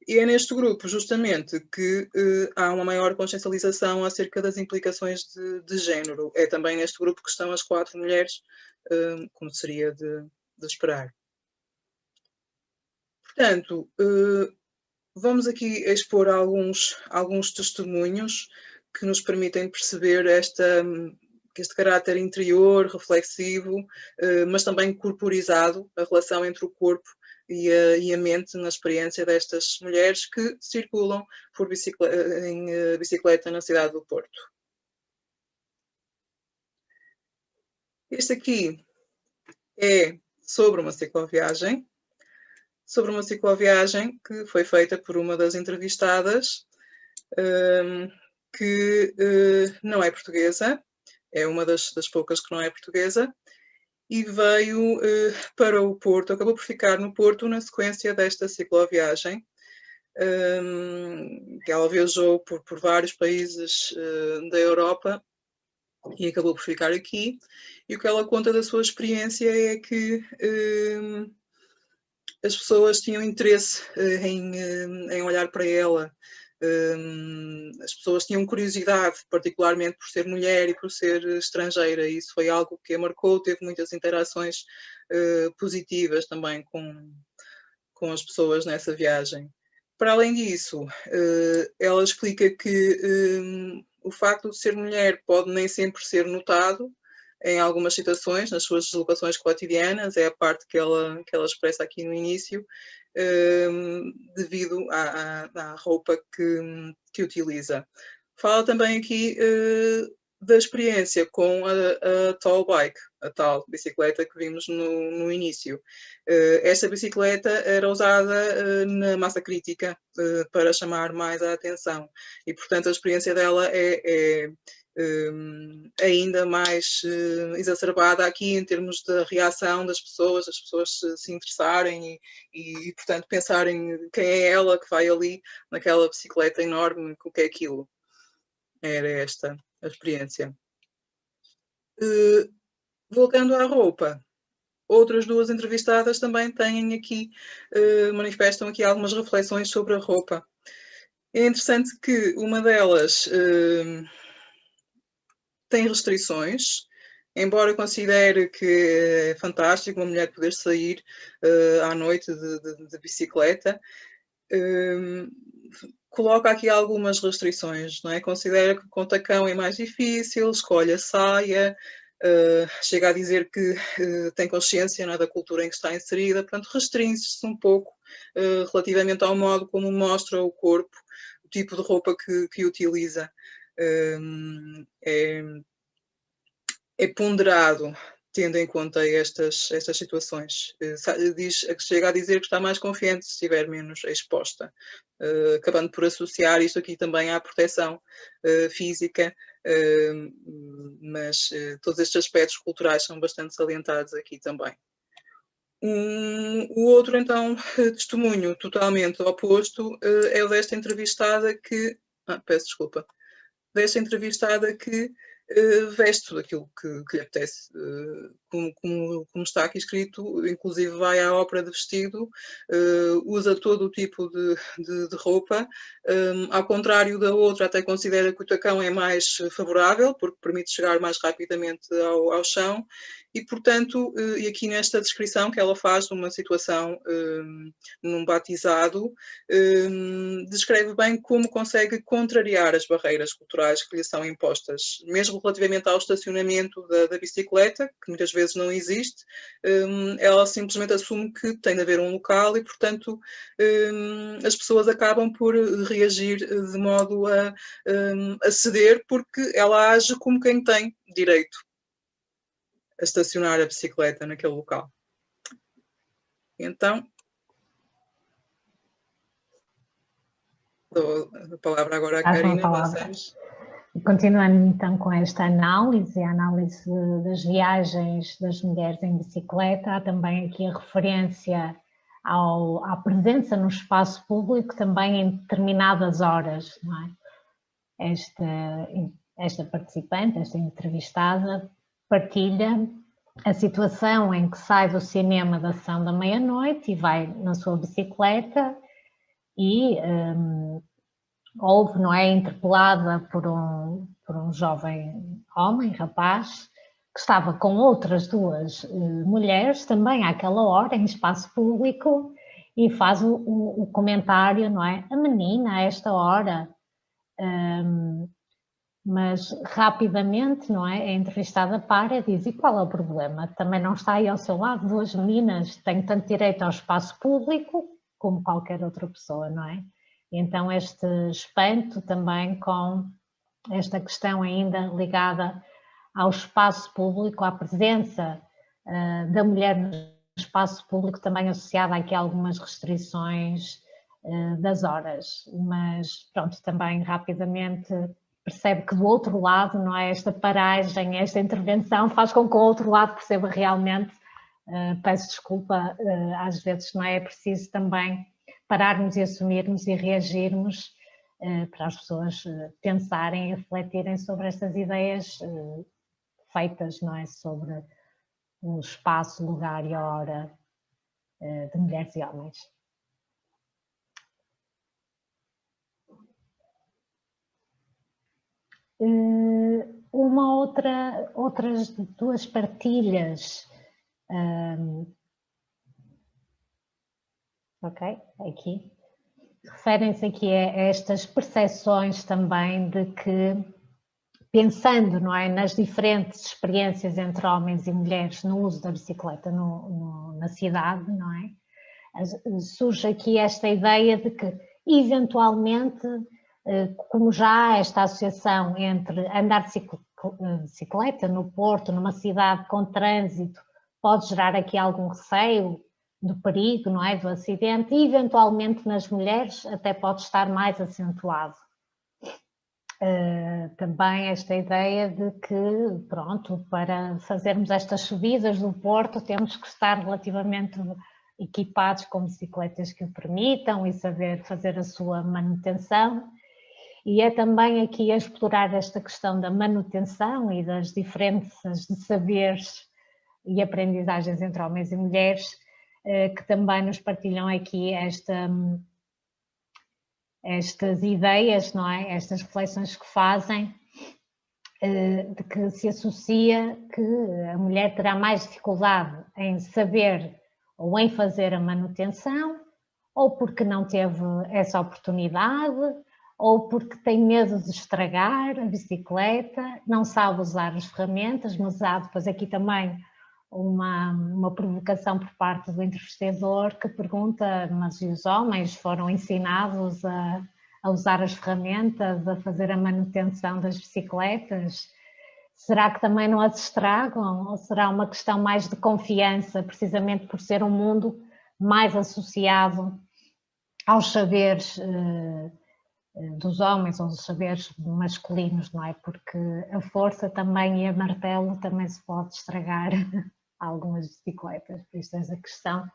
E é neste grupo, justamente, que há uma maior consciencialização acerca das implicações de género. É também neste grupo que estão as 4 mulheres, como seria de esperar. Portanto, vamos aqui expor alguns testemunhos que nos permitem perceber este caráter interior, reflexivo, mas também corporizado, a relação entre o corpo e a mente na experiência destas mulheres que circulam em bicicleta na cidade do Porto. Este aqui é sobre uma cicloviagem que foi feita por uma das entrevistadas, que não é portuguesa, é uma das poucas que não é portuguesa, e veio para o Porto, acabou por ficar no Porto na sequência desta cicloviagem, que ela viajou por vários países da Europa e acabou por ficar aqui. E o que ela conta da sua experiência é que as pessoas tinham interesse em olhar para ela, as pessoas tinham curiosidade, particularmente por ser mulher e por ser estrangeira, e isso foi algo que a marcou, teve muitas interações positivas também com as pessoas nessa viagem. Para além disso, ela explica que o facto de ser mulher pode nem sempre ser notado em algumas situações, nas suas deslocações cotidianas, é a parte que ela expressa aqui no início, devido à roupa que utiliza. Fala também aqui da experiência com a tall bike, a tal bicicleta que vimos no início. Esta bicicleta era usada na massa crítica para chamar mais a atenção e, portanto, a experiência dela é ainda mais exacerbada aqui em termos da reação das pessoas, as pessoas se interessarem e, portanto, pensarem quem é ela que vai ali naquela bicicleta enorme, o que é aquilo. Era esta a experiência. Voltando à roupa, outras duas entrevistadas também têm aqui, manifestam aqui algumas reflexões sobre a roupa. É interessante que uma delas tem restrições, embora considere que é fantástico uma mulher poder sair à noite de bicicleta, coloca aqui algumas restrições, não é? Considera que com tacão é mais difícil, escolhe a saia, chega a dizer que tem consciência, não é, da cultura em que está inserida, portanto restringe-se um pouco relativamente ao modo como mostra o corpo, o tipo de roupa que utiliza. É ponderado, tendo em conta estas situações. Chega a dizer que está mais confiante se estiver menos exposta, acabando por associar isto aqui também à proteção física, mas todos estes aspectos culturais são bastante salientados aqui também. O outro, então, testemunho totalmente oposto é o desta entrevistada que... peço desculpa. Desta entrevistada que veste tudo aquilo que lhe apetece, como está aqui escrito, inclusive vai à ópera de vestido, usa todo o tipo de roupa, ao contrário da outra, até considera que o tacão é mais favorável, porque permite chegar mais rapidamente ao chão, e portanto, e aqui nesta descrição que ela faz de uma situação num batizado, descreve bem como consegue contrariar as barreiras culturais que lhe são impostas, mesmo relativamente ao estacionamento da bicicleta, que muitas vezes não existe, ela simplesmente assume que tem de haver um local e, portanto, as pessoas acabam por reagir de modo a ceder, porque ela age como quem tem direito a estacionar a bicicleta naquele local. Então, dou a palavra agora à Karina. Continuando então com esta análise, a análise das viagens das mulheres em bicicleta, há também aqui a referência à presença no espaço público também em determinadas horas, não é? Esta participante, esta entrevistada, partilha a situação em que sai do cinema da sessão da meia-noite e vai na sua bicicleta e houve, não é, interpelada por um jovem homem, rapaz, que estava com outras duas mulheres também àquela hora em espaço público e faz o comentário, não é, a menina a esta hora, mas rapidamente, não é, a entrevistada para e diz, e qual é o problema? Também não está aí ao seu lado duas meninas, têm tanto direito ao espaço público como qualquer outra pessoa, não é? Então este espanto também com esta questão ainda ligada ao espaço público, à presença da mulher no espaço público, também associada aqui a algumas restrições das horas, mas pronto, também rapidamente percebe que do outro lado, não é, esta paragem, esta intervenção faz com que o outro lado perceba realmente, peço desculpa, às vezes não é preciso também pararmos e assumirmos e reagirmos para as pessoas pensarem e refletirem sobre estas ideias feitas, não é, sobre o espaço, lugar e a hora de mulheres e homens. Outras duas partilhas, ok, aqui, referem-se aqui a estas percepções também de que, pensando, não é, nas diferentes experiências entre homens e mulheres no uso da bicicleta na cidade, não é? Surge aqui esta ideia de que, eventualmente, como já há esta associação entre andar de bicicleta no Porto, numa cidade com trânsito, pode gerar aqui algum receio do perigo, não é, do acidente, e eventualmente nas mulheres até pode estar mais acentuado. Também esta ideia de que, pronto, para fazermos estas subidas do Porto temos que estar relativamente equipados com bicicletas que o permitam e saber fazer a sua manutenção. E é também aqui a explorar esta questão da manutenção e das diferenças de saberes e aprendizagens entre homens e mulheres, que também nos partilham aqui estas ideias, não é? Estas reflexões que fazem, de que se associa que a mulher terá mais dificuldade em saber ou em fazer a manutenção, ou porque não teve essa oportunidade, ou porque tem medo de estragar a bicicleta, não sabe usar as ferramentas, mas há depois aqui também uma provocação por parte do entrevistador que pergunta, mas e os homens foram ensinados a usar as ferramentas, a fazer a manutenção das bicicletas? Será que também não as estragam? Ou será uma questão mais de confiança, precisamente por ser um mundo mais associado aos saberes dos homens, ou dos saberes masculinos, não é? Porque a força também e a martelo também se pode estragar algumas bicicletas. Por isso, essa questão,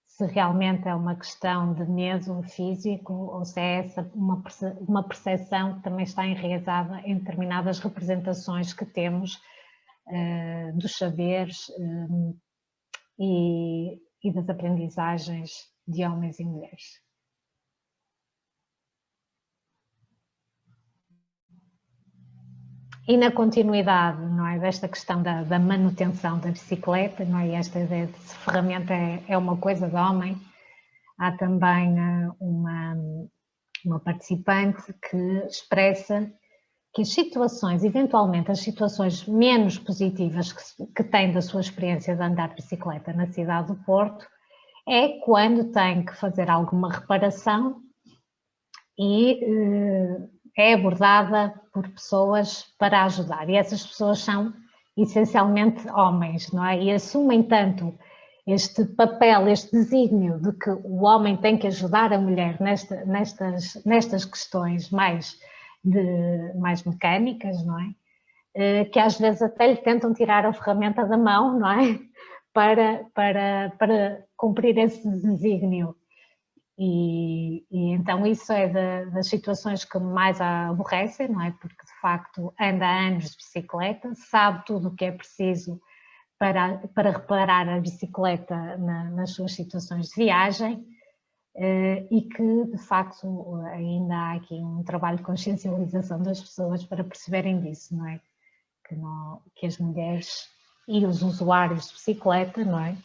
se realmente é uma questão de medo físico ou se é essa uma percepção que também está enraizada em determinadas representações que temos dos saberes e das aprendizagens de homens e mulheres. E na continuidade, não é, desta questão da manutenção da bicicleta, não é, esta ideia de se ferramenta é uma coisa de homem, há também uma participante que expressa que as situações, eventualmente as situações menos positivas que tem da sua experiência de andar de bicicleta na cidade do Porto, é quando tem que fazer alguma reparação e é abordada por pessoas para ajudar. E essas pessoas são essencialmente homens, não é? E assumem tanto este papel, este desígnio de que o homem tem que ajudar a mulher nestas questões mais mecânicas, não é? Que às vezes até lhe tentam tirar a ferramenta da mão, não é? Para cumprir esse desígnio. E então isso é das situações que mais a aborrecem, não é? Porque de facto anda há anos de bicicleta, sabe tudo o que é preciso para reparar a bicicleta nas suas situações de viagem e que de facto ainda há aqui um trabalho de consciencialização das pessoas para perceberem disso, não é? Que as mulheres e os usuários de bicicleta, não é?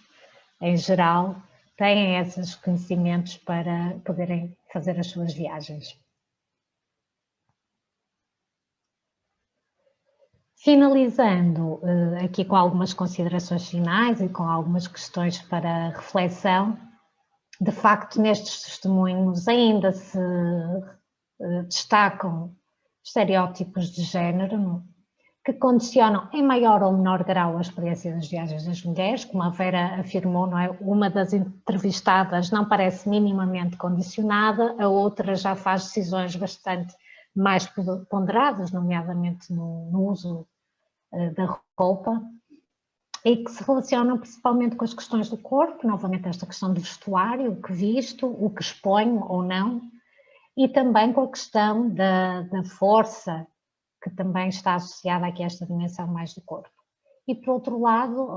Em geral, têm esses conhecimentos para poderem fazer as suas viagens. Finalizando aqui com algumas considerações finais e com algumas questões para reflexão, de facto nestes testemunhos ainda se destacam estereótipos de género que condicionam em maior ou menor grau a experiência das viagens das mulheres, como a Vera afirmou, não é? Uma das entrevistadas não parece minimamente condicionada, a outra já faz decisões bastante mais ponderadas, nomeadamente no uso da roupa, e que se relacionam principalmente com as questões do corpo, novamente esta questão do vestuário, o que visto, o que exponho ou não, e também com a questão da força que também está associada aqui a esta dimensão mais do corpo. E por outro lado,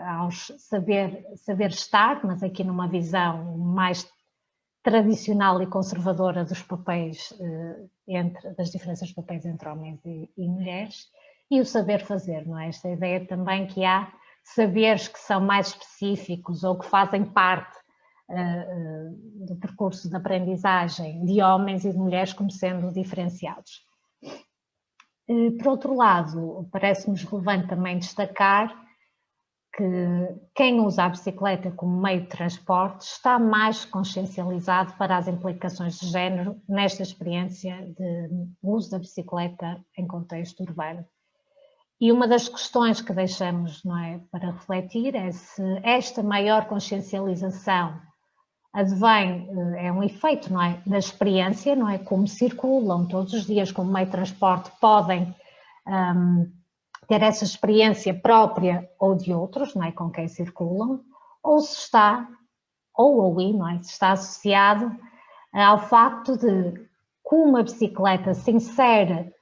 ao saber estar, mas aqui numa visão mais tradicional e conservadora dos papéis, das diferenças de papéis entre homens e mulheres, e o saber fazer, não é? Esta ideia também que há saberes que são mais específicos ou que fazem parte do percurso de aprendizagem de homens e de mulheres como sendo diferenciados. Por outro lado, parece-nos relevante também destacar que quem usa a bicicleta como meio de transporte está mais consciencializado para as implicações de género nesta experiência de uso da bicicleta em contexto urbano. E uma das questões que deixamos, não é, para refletir é se esta maior consciencialização advém, é um efeito, não é, da experiência, não é, como circulam todos os dias como meio de transporte, podem ter essa experiência própria ou de outros, não é, com quem circulam, ou se está, não é, se está associado ao facto de, como a bicicleta se insere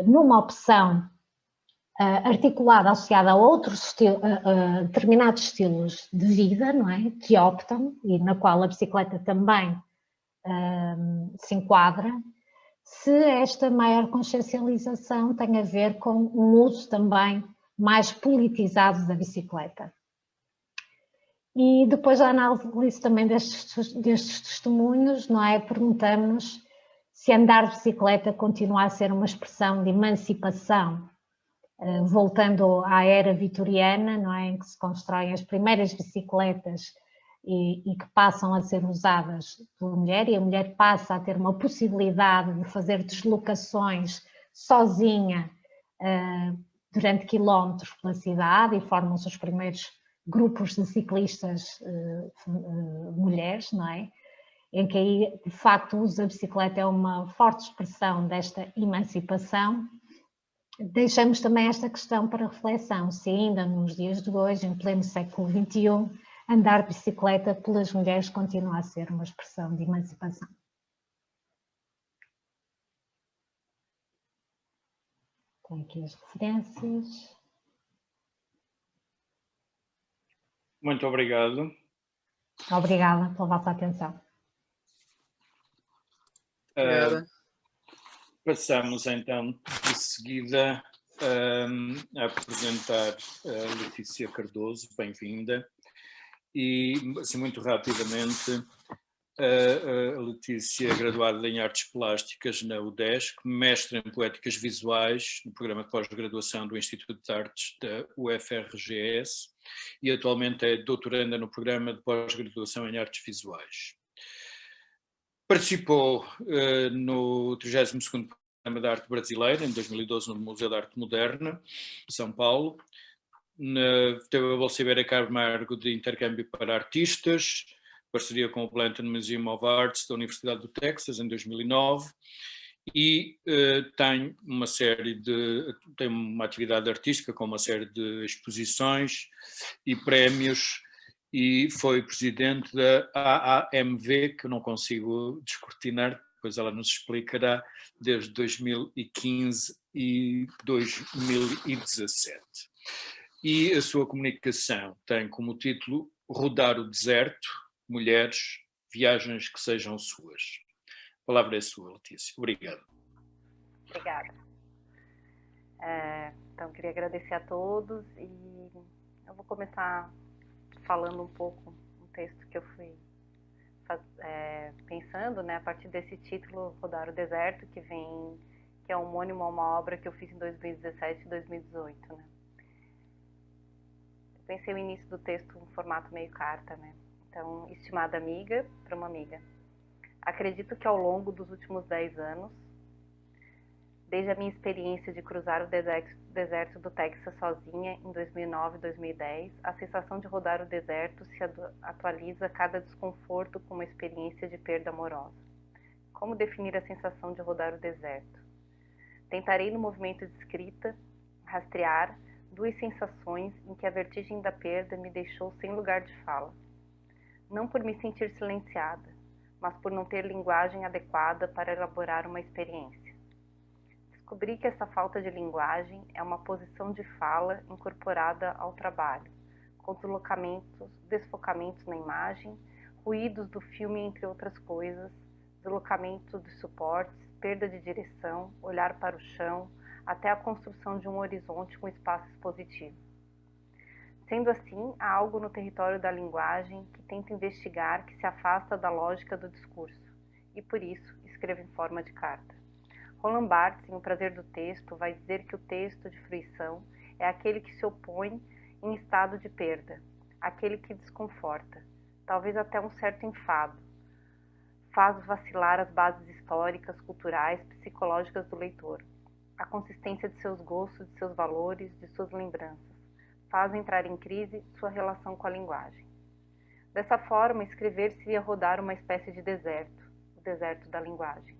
numa opção articulada, associada a outros a determinados estilos de vida, não é? Que optam e na qual a bicicleta também se enquadra, se esta maior consciencialização tem a ver com um uso também mais politizado da bicicleta. E depois a análise também destes testemunhos, não é? Perguntamos se andar de bicicleta continua a ser uma expressão de emancipação, voltando à era vitoriana, não é, em que se constroem as primeiras bicicletas e que passam a ser usadas pela mulher, e a mulher passa a ter uma possibilidade de fazer deslocações sozinha durante quilómetros pela cidade, e formam-se os primeiros grupos de ciclistas mulheres, não é? Em que aí, de facto, o uso da bicicleta é uma forte expressão desta emancipação. Deixamos também esta questão para reflexão, se ainda nos dias de hoje, em pleno século XXI, andar de bicicleta pelas mulheres continua a ser uma expressão de emancipação. Tem aqui as referências. Muito obrigado. Obrigada pela vossa atenção. Passamos então de seguida a apresentar a Letícia Cardoso, bem-vinda, e assim muito rapidamente, a Letícia é graduada em Artes Plásticas na UDESC, mestre em Poéticas Visuais no programa de pós-graduação do Instituto de Artes da UFRGS e atualmente é doutoranda no programa de pós-graduação em Artes Visuais. Participou no 32º Programa de Arte Brasileira, em 2012, no Museu de Arte Moderna, de São Paulo. Teve a Bolsa Ibéria Camargo de Intercâmbio para Artistas, parceria com o Blanton Museum of Arts da Universidade do Texas, em 2009. E tem uma atividade artística com uma série de exposições e prémios, e foi presidente da AAMV, que eu não consigo descortinar, depois ela nos explicará, desde 2015 e 2017. E a sua comunicação tem como título Rodar o Deserto, Mulheres, Viagens que Sejam Suas. A palavra é sua, Letícia. Obrigado. Obrigada. Então, queria agradecer a todos e eu vou começar falando um pouco um texto que eu fui pensando, né, a partir desse título, Rodar o Deserto, que é homônimo a uma obra que eu fiz em 2017 e 2018, né. Eu pensei o início do texto em formato meio carta, né. Então, estimada amiga, para uma amiga, acredito que ao longo dos últimos 10 anos, desde a minha experiência de cruzar o deserto do Texas sozinha em 2009 e 2010, a sensação de rodar o deserto se atualiza a cada desconforto com uma experiência de perda amorosa. Como definir a sensação de rodar o deserto? Tentarei no movimento de escrita rastrear duas sensações em que a vertigem da perda me deixou sem lugar de fala. Não por me sentir silenciada, mas por não ter linguagem adequada para elaborar uma experiência. Descobri que essa falta de linguagem é uma posição de fala incorporada ao trabalho, com deslocamentos, desfocamentos na imagem, ruídos do filme, entre outras coisas, deslocamento de suportes, perda de direção, olhar para o chão, até a construção de um horizonte com espaço expositivo. Sendo assim, há algo no território da linguagem que tenta investigar, que se afasta da lógica do discurso, e por isso escrevo em forma de carta. Roland Barthes, em O Prazer do Texto, vai dizer que o texto de fruição é aquele que se opõe em estado de perda, aquele que desconforta, talvez até um certo enfado, faz vacilar as bases históricas, culturais, psicológicas do leitor, a consistência de seus gostos, de seus valores, de suas lembranças, faz entrar em crise sua relação com a linguagem. Dessa forma, escrever seria rodar uma espécie de deserto, o deserto da linguagem.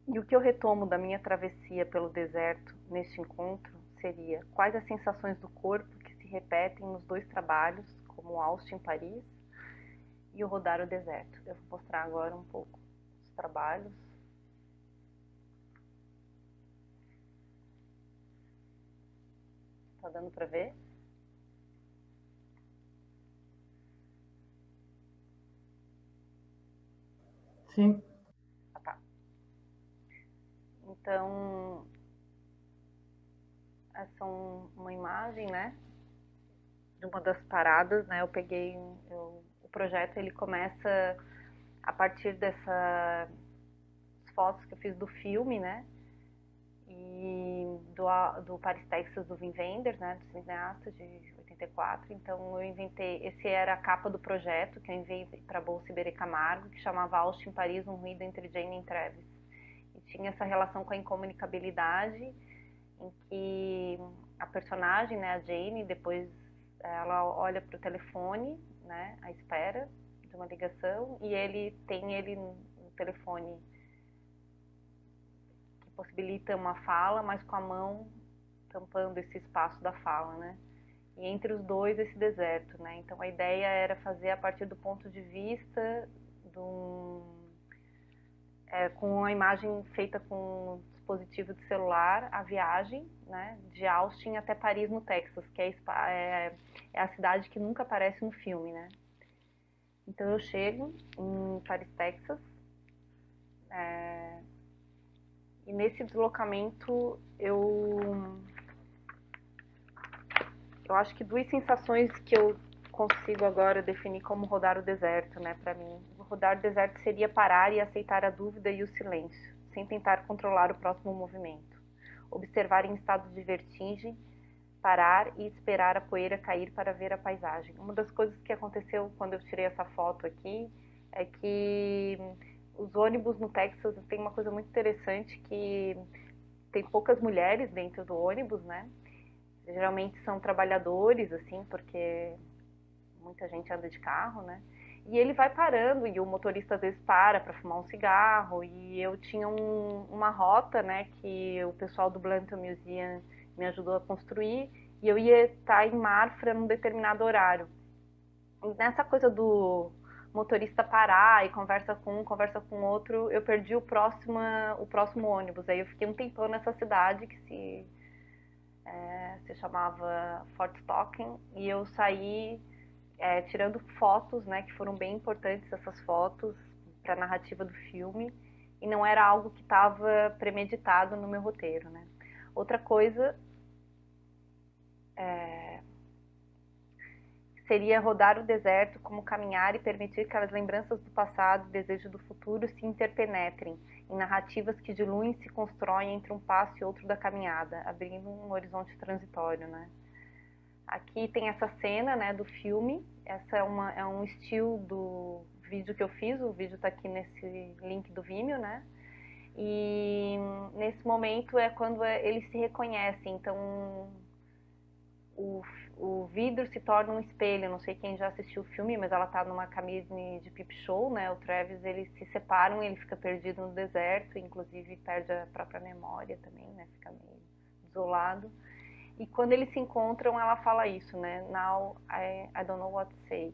E o que eu retomo da minha travessia pelo deserto neste encontro seria quais as sensações do corpo que se repetem nos dois trabalhos, como Austin, Paris, e o Rodar o Deserto. Eu vou mostrar agora um pouco os trabalhos. Tá dando para ver? Sim. Ah, tá. Então, essa é uma imagem, né, de uma das paradas, né, o projeto ele começa a partir dessas fotos que eu fiz do filme, né, e do Paris, Texas, do Wim Wenders, né, do cineasta de 84. Então eu inventei, esse era a capa do projeto que eu enviei para a Bolsa Iberê Camargo, que chamava Austin, Paris, um ruído entre Jane e Travis. E tinha essa relação com a incomunicabilidade, em que a personagem, né, a Jane, depois ela olha para o telefone, né, à espera de uma ligação, e ele no telefone que possibilita uma fala, mas com a mão tampando esse espaço da fala, né? E entre os dois esse deserto, né? Então a ideia era fazer a partir do ponto de vista com a imagem feita com um dispositivo de celular, a viagem, né, de Austin até Paris, no Texas, que é a cidade que nunca aparece no filme, né? Então eu chego em Paris, Texas, e nesse deslocamento eu acho que duas sensações que eu consigo agora definir como rodar o deserto, né, para mim. Rodar o deserto seria parar e aceitar a dúvida e o silêncio, sem tentar controlar o próximo movimento. Observar em estado de vertigem, parar e esperar a poeira cair para ver a paisagem. Uma das coisas que aconteceu quando eu tirei essa foto aqui é que os ônibus no Texas tem uma coisa muito interessante, que tem poucas mulheres dentro do ônibus, né? Geralmente são trabalhadores, assim, porque muita gente anda de carro, né? E ele vai parando, e o motorista às vezes para fumar um cigarro, e eu tinha uma rota, né, que o pessoal do Blanton Museum me ajudou a construir, e eu ia estar em Marfra num determinado horário. E nessa coisa do motorista parar e conversa com um, conversa com outro, eu perdi o próximo ônibus. Aí eu fiquei um tempão nessa cidade que se chamava Fort Stocking, e eu saí tirando fotos, né, que foram bem importantes essas fotos para a narrativa do filme, e não era algo que estava premeditado no meu roteiro, né. Outra coisa seria rodar o deserto como caminhar e permitir que as lembranças do passado e desejo do futuro se interpenetrem em narrativas que diluem e se constroem entre um passo e outro da caminhada, abrindo um horizonte transitório, né. Aqui tem essa cena, né, do filme. Essa é um estilo do vídeo que eu fiz. O vídeo está aqui nesse link do Vimeo, né? E nesse momento é quando eles se reconhecem. Então o vidro se torna um espelho. Não sei quem já assistiu o filme, mas ela tá numa cabine de Peep Show, né? O Travis, eles se separam, ele fica perdido no deserto, inclusive perde a própria memória também, né? Fica meio desolado. E quando eles se encontram, ela fala isso, né? Now I don't know what to say.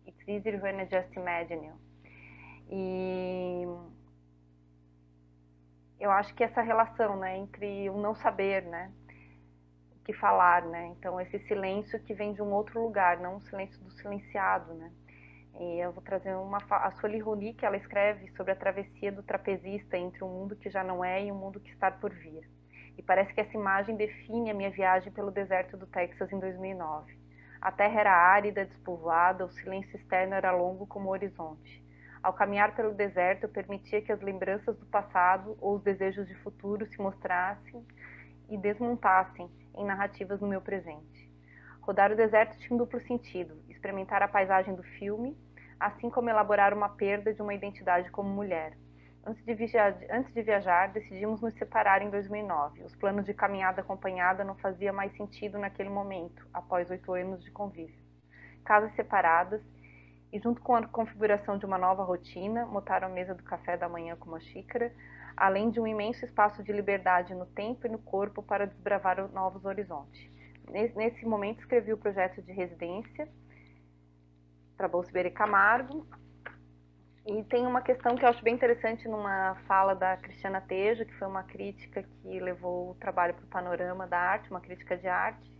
It's easier when I just imagine you. E eu acho que essa relação, né, entre o não saber, né, o que falar, né, então esse silêncio que vem de um outro lugar, não o silêncio do silenciado, né. E eu vou trazer a Sueli Roni, que ela escreve sobre a travessia do trapezista entre um mundo que já não é e um mundo que está por vir. E parece que essa imagem define a minha viagem pelo deserto do Texas em 2009. A terra era árida, despovoada, o silêncio externo era longo como o horizonte. Ao caminhar pelo deserto, eu permitia que as lembranças do passado ou os desejos de futuro se mostrassem e desmontassem em narrativas no meu presente. Rodar o deserto tinha um duplo sentido: experimentar a paisagem do filme, assim como elaborar uma perda de uma identidade como mulher. Antes de viajar, decidimos nos separar em 2009. Os planos de caminhada acompanhada não faziam mais sentido naquele momento, após 8 anos de convívio. Casas separadas, e junto com a configuração de uma nova rotina, montaram a mesa do café da manhã com uma xícara, além de um imenso espaço de liberdade no tempo e no corpo para desbravar novos horizontes. Nesse momento, escrevi o projeto de residência para Bolsa Iberê Camargo. E tem uma questão que eu acho bem interessante numa fala da Cristiana Tejo, que foi uma crítica que levou o trabalho para o panorama da arte, uma crítica de arte.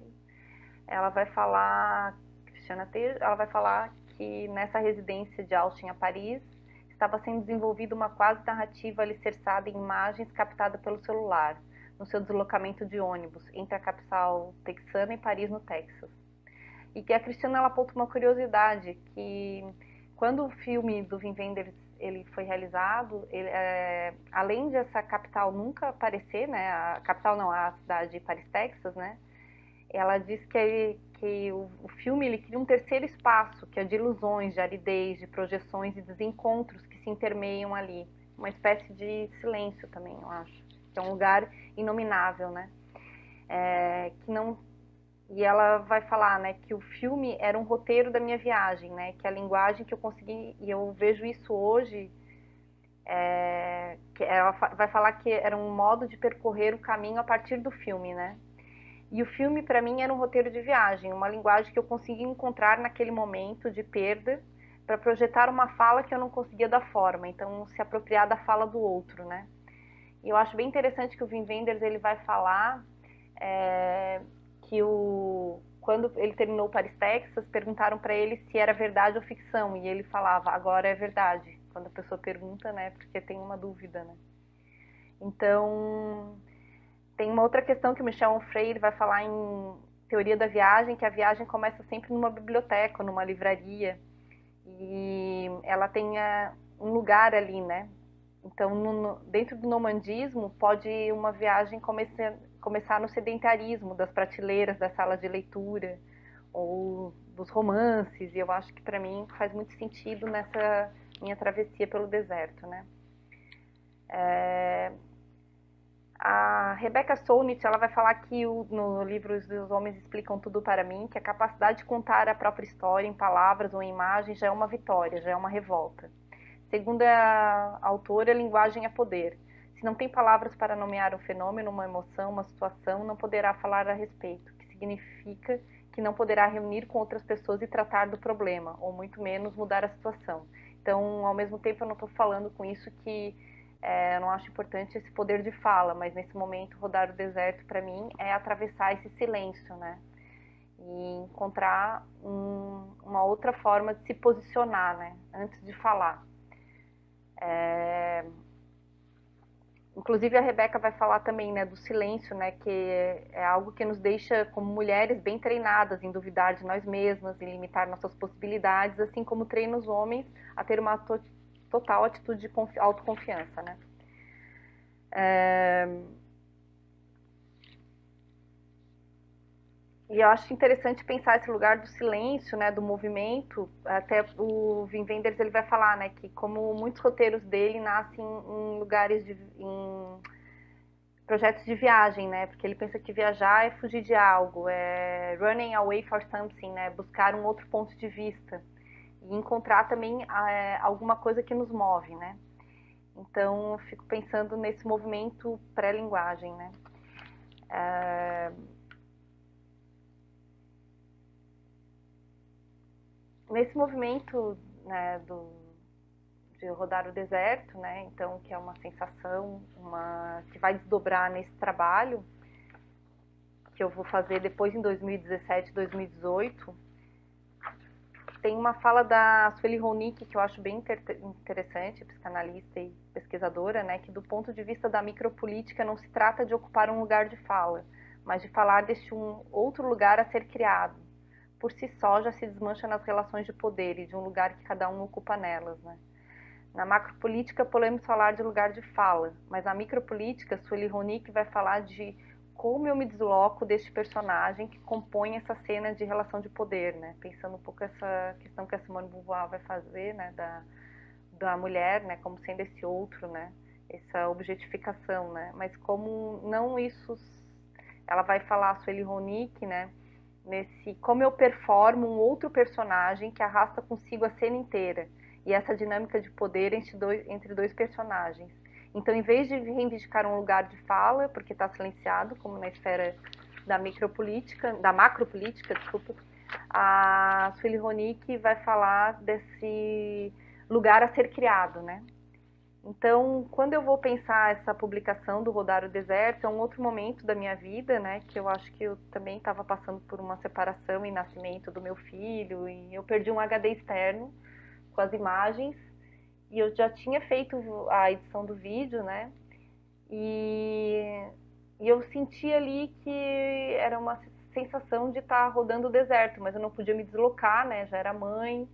Ela vai falar, Cristiana Tejo, ela vai falar que nessa residência de Austin a Paris estava sendo desenvolvida uma quase narrativa alicerçada em imagens captadas pelo celular, no seu deslocamento de ônibus entre a capital texana e Paris, no Texas. E que a Cristiana ela aponta uma curiosidade, que quando o filme do Wim Wenders ele foi realizado, além de essa capital nunca aparecer, né, a capital não, a cidade de Paris, Texas, né, ela diz que o filme ele cria um terceiro espaço, que é de ilusões, de aridez, de projeções e desencontros que se intermeiam ali. Uma espécie de silêncio também, eu acho. Que é um lugar inominável, né? Que não... E ela vai falar, né, que o filme era um roteiro da minha viagem, né? Que a linguagem que eu consegui... E eu vejo isso hoje... que ela vai falar que era um modo de percorrer o caminho a partir do filme, né? E o filme, para mim, era um roteiro de viagem, uma linguagem que eu conseguia encontrar naquele momento de perda para projetar uma fala que eu não conseguia dar forma, então se apropriar da fala do outro, né? E eu acho bem interessante que o Wim Wenders ele vai falar que quando ele terminou o Paris, Texas, perguntaram para ele se era verdade ou ficção, e ele falava, agora é verdade, quando a pessoa pergunta, né, porque tem uma dúvida, né? Então... Tem uma outra questão que o Michel Onfray vai falar em Teoria da Viagem, que a viagem começa sempre numa biblioteca, numa livraria, e ela tem um lugar ali, né? Então, dentro do nomandismo, pode uma viagem começar no sedentarismo das prateleiras das salas de leitura, ou dos romances, e eu acho que para mim faz muito sentido nessa minha travessia pelo deserto, né? A Rebecca Solnit, ela vai falar que no livro Os Homens Explicam Tudo para Mim, que a capacidade de contar a própria história em palavras ou em imagens já é uma vitória, já é uma revolta. Segundo a autora, a linguagem é poder. Se não tem palavras para nomear um fenômeno, uma emoção, uma situação, não poderá falar a respeito, que significa que não poderá reunir com outras pessoas e tratar do problema, ou muito menos mudar a situação. Então, ao mesmo tempo, eu não estou falando com isso que eu não acho importante esse poder de fala, mas nesse momento rodar o deserto para mim é atravessar esse silêncio, né? E encontrar uma outra forma de se posicionar, né? Antes de falar. Inclusive a Rebeca vai falar também, né, do silêncio, né? Que é algo que nos deixa como mulheres bem treinadas em duvidar de nós mesmas, em limitar nossas possibilidades, assim como treina os homens a ter uma total atitude de autoconfiança, né? E eu acho interessante pensar esse lugar do silêncio, né, do movimento. Até o Wim Wenders ele vai falar, né, que como muitos roteiros dele nascem em lugares em projetos de viagem, né, porque ele pensa que viajar é fugir de algo, é running away for something, né, buscar um outro ponto de vista e encontrar também alguma coisa que nos move, né. Então, eu fico pensando nesse movimento pré-linguagem, né. Nesse movimento, né, de rodar o deserto, né? Então, que é uma sensação, que vai desdobrar nesse trabalho, que eu vou fazer depois em 2017, 2018. Tem uma fala da Sueli Ronick que eu acho bem interessante, psicanalista e pesquisadora, né? Que do ponto de vista da micropolítica não se trata de ocupar um lugar de fala, mas de falar deste um outro lugar a ser criado. Por si só já se desmancha nas relações de poder e de um lugar que cada um ocupa nelas, né? Na macropolítica podemos falar de lugar de fala, mas na micropolítica, Sueli Ronick vai falar de como eu me desloco deste personagem que compõe essa cena de relação de poder, né? Pensando um pouco essa questão que a Simone de Beauvoir vai fazer, né? Da mulher, né? Como sendo esse outro, né? Essa objetificação, né? Mas como não isso... Ela vai falar, a Sueli Ronick, né? Como eu performo um outro personagem que arrasta consigo a cena inteira. E essa dinâmica de poder entre dois personagens. Então, em vez de reivindicar um lugar de fala, porque está silenciado, como na esfera da macropolítica, desculpa, a Sueli Ronick vai falar desse lugar a ser criado, né? Então, quando eu vou pensar essa publicação do Rodar o Deserto, é um outro momento da minha vida, né? Que eu acho que eu também estava passando por uma separação e nascimento do meu filho, e eu perdi um HD externo com as imagens, e eu já tinha feito a edição do vídeo, né? E eu senti ali que era uma sensação de estar rodando o deserto, mas eu não podia me deslocar, né? Já era mãe,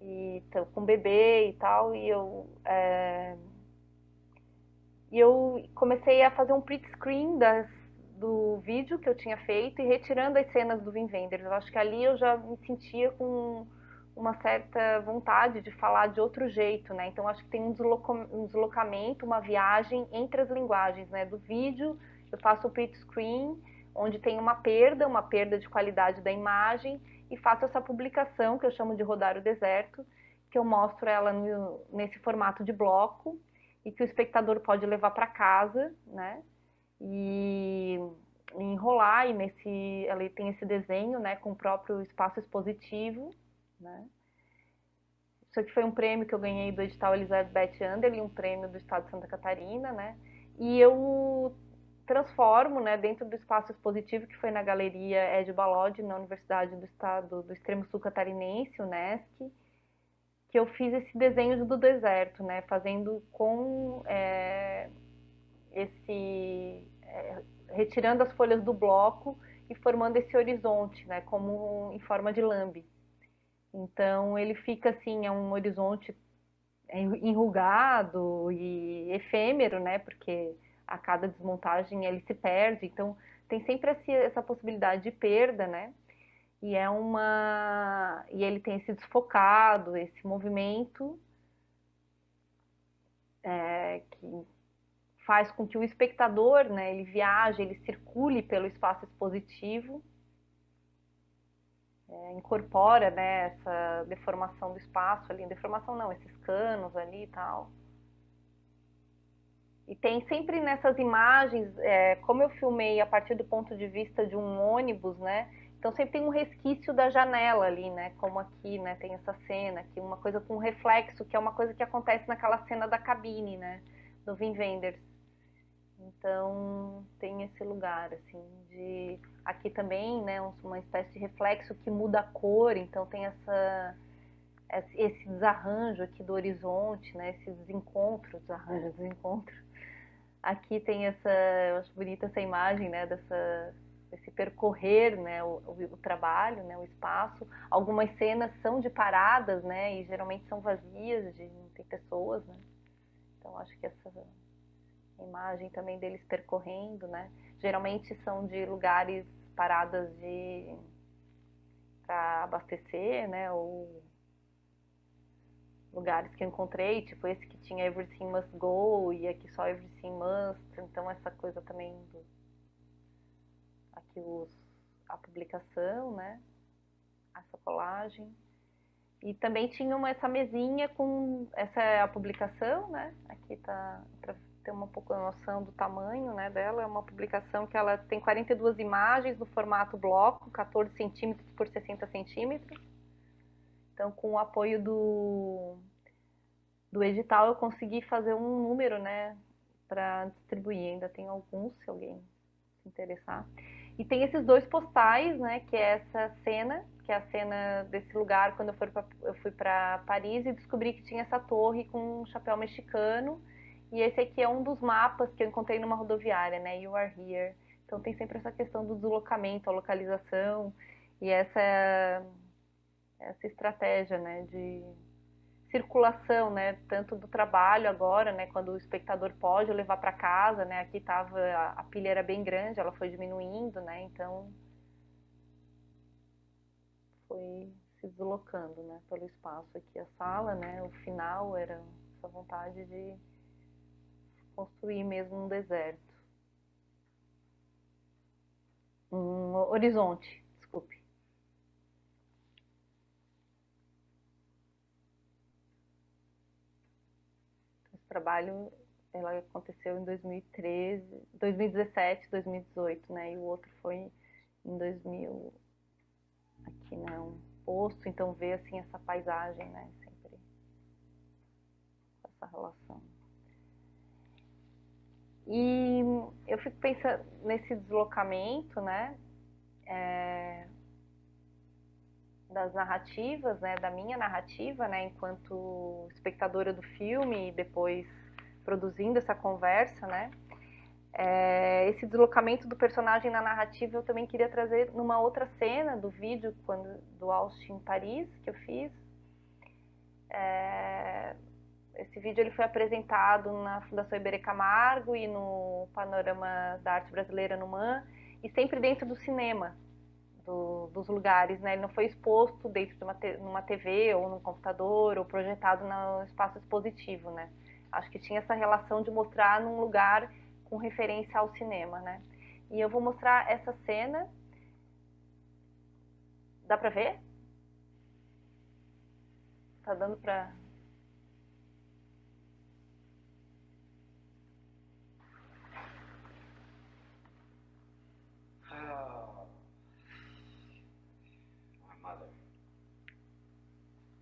e com bebê e tal, e eu comecei a fazer um print screen do vídeo que eu tinha feito e retirando as cenas do Wim Wenders. Eu acho que ali eu já me sentia com uma certa vontade de falar de outro jeito, né? Então, acho que tem um deslocamento, uma viagem entre as linguagens, né? Do vídeo, eu faço o print screen, onde tem uma perda de qualidade da imagem, e faço essa publicação, que eu chamo de Rodar o Deserto, que eu mostro ela nesse formato de bloco, e que o espectador pode levar para casa, né? E enrolar, e ali tem esse desenho, né? Com o próprio espaço expositivo, né? Isso aqui foi um prêmio que eu ganhei do edital Elizabeth Anderle, um prêmio do estado de Santa Catarina, né? E eu transformo, né, dentro do espaço expositivo que foi na Galeria Ed Balod, na Universidade do Estado do Extremo Sul Catarinense, UNESCO, que eu fiz esse desenho do deserto, né? Fazendo com retirando as folhas do bloco e formando esse horizonte, né? Como em forma de lambe. Então, ele fica assim, é um horizonte enrugado e efêmero, né? Porque a cada desmontagem ele se perde. Então, tem sempre essa possibilidade de perda, né? E ele tem esse desfocado, esse movimento que faz com que o espectador, né? Ele viaje, ele circule pelo espaço expositivo. Incorpora, né, essa deformação do espaço ali, deformação não, esses canos ali e tal. E tem sempre nessas imagens, como eu filmei a partir do ponto de vista de um ônibus, né, então sempre tem um resquício da janela ali, né, como aqui, né, tem essa cena aqui, uma coisa com reflexo, que é uma coisa que acontece naquela cena da cabine, né, do Wim Wenders. Então, tem esse lugar, assim, aqui também, né, uma espécie de reflexo que muda a cor, então tem esse desarranjo aqui do horizonte, né, esse desencontro, desencontro. Aqui tem eu acho bonita essa imagem, né, desse percorrer, né, o trabalho, né, o espaço. Algumas cenas são de paradas, né, e geralmente são vazias, não tem pessoas, né. Então, acho que essa imagem também deles percorrendo, né? Geralmente são de lugares, paradas para abastecer, né? Ou lugares que eu encontrei, tipo esse que tinha Everything Must Go e aqui só Everything Must. Então essa coisa também aqui a publicação, né? Essa colagem. E também tinha essa mesinha com essa é a publicação, né? Aqui tá para ter uma pouco noção do tamanho, né, dela. É uma publicação que ela tem 42 imagens no formato bloco, 14 centímetros por 60 centímetros. Então, com o apoio do do edital, eu consegui fazer um número, né, para distribuir. Ainda tem alguns, se alguém se interessar. E tem esses 2 postais, né, que é essa cena, que é a cena desse lugar quando eu fui para Paris e descobri que tinha essa torre com um chapéu mexicano. E esse aqui é um dos mapas que eu encontrei numa rodoviária, né, You Are Here. Então tem sempre essa questão do deslocamento, a localização e essa estratégia, né, de circulação, né, tanto do trabalho agora, né, quando o espectador pode levar para casa, né, aqui tava, a pilha era bem grande, ela foi diminuindo, né, então foi se deslocando, né, pelo espaço aqui, a sala, né, o final era essa vontade de construir mesmo um deserto. Um horizonte, desculpe. Esse trabalho, ela aconteceu em 2013, 2017, 2018, né? E o outro foi em 2000, aqui, né? Um posto, então ver assim essa paisagem, né? Sempre essa relação. E eu fico pensando nesse deslocamento, né? Das narrativas, né, da minha narrativa, né, enquanto espectadora do filme e depois produzindo essa conversa, né, esse deslocamento do personagem na narrativa eu também queria trazer numa outra cena do vídeo do Austin Paris que eu fiz. Esse vídeo ele foi apresentado na Fundação Iberê Camargo e no Panorama da Arte Brasileira no MAN e sempre dentro do cinema. Dos lugares, né? Ele não foi exposto dentro de numa TV ou num computador ou projetado no espaço expositivo, né? Acho que tinha essa relação de mostrar num lugar com referência ao cinema, né? E eu vou mostrar essa cena. Dá pra ver? Tá dando pra...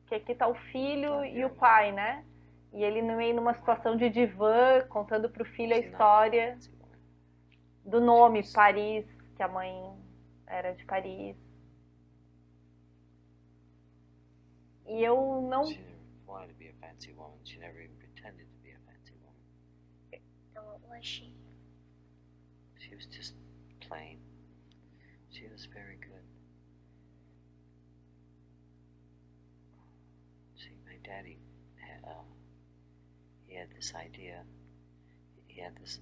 Que aqui tá o filho e o pai, né? E ele no meio numa situação de divã, contando pro filho a história do nome Paris, que a mãe era de Paris. E eu não... She never wanted to be a fancy woman. She never even pretended to be a fancy woman. And what was she? She was just plain. She was very good. See, my daddy had, he had this idea. He had this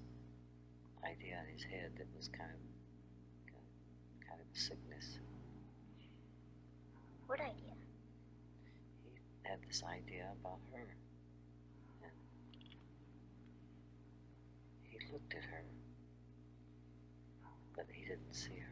idea in his head that was kind of a sickness. What idea? He had this idea about her. And he looked at her, but he didn't see her.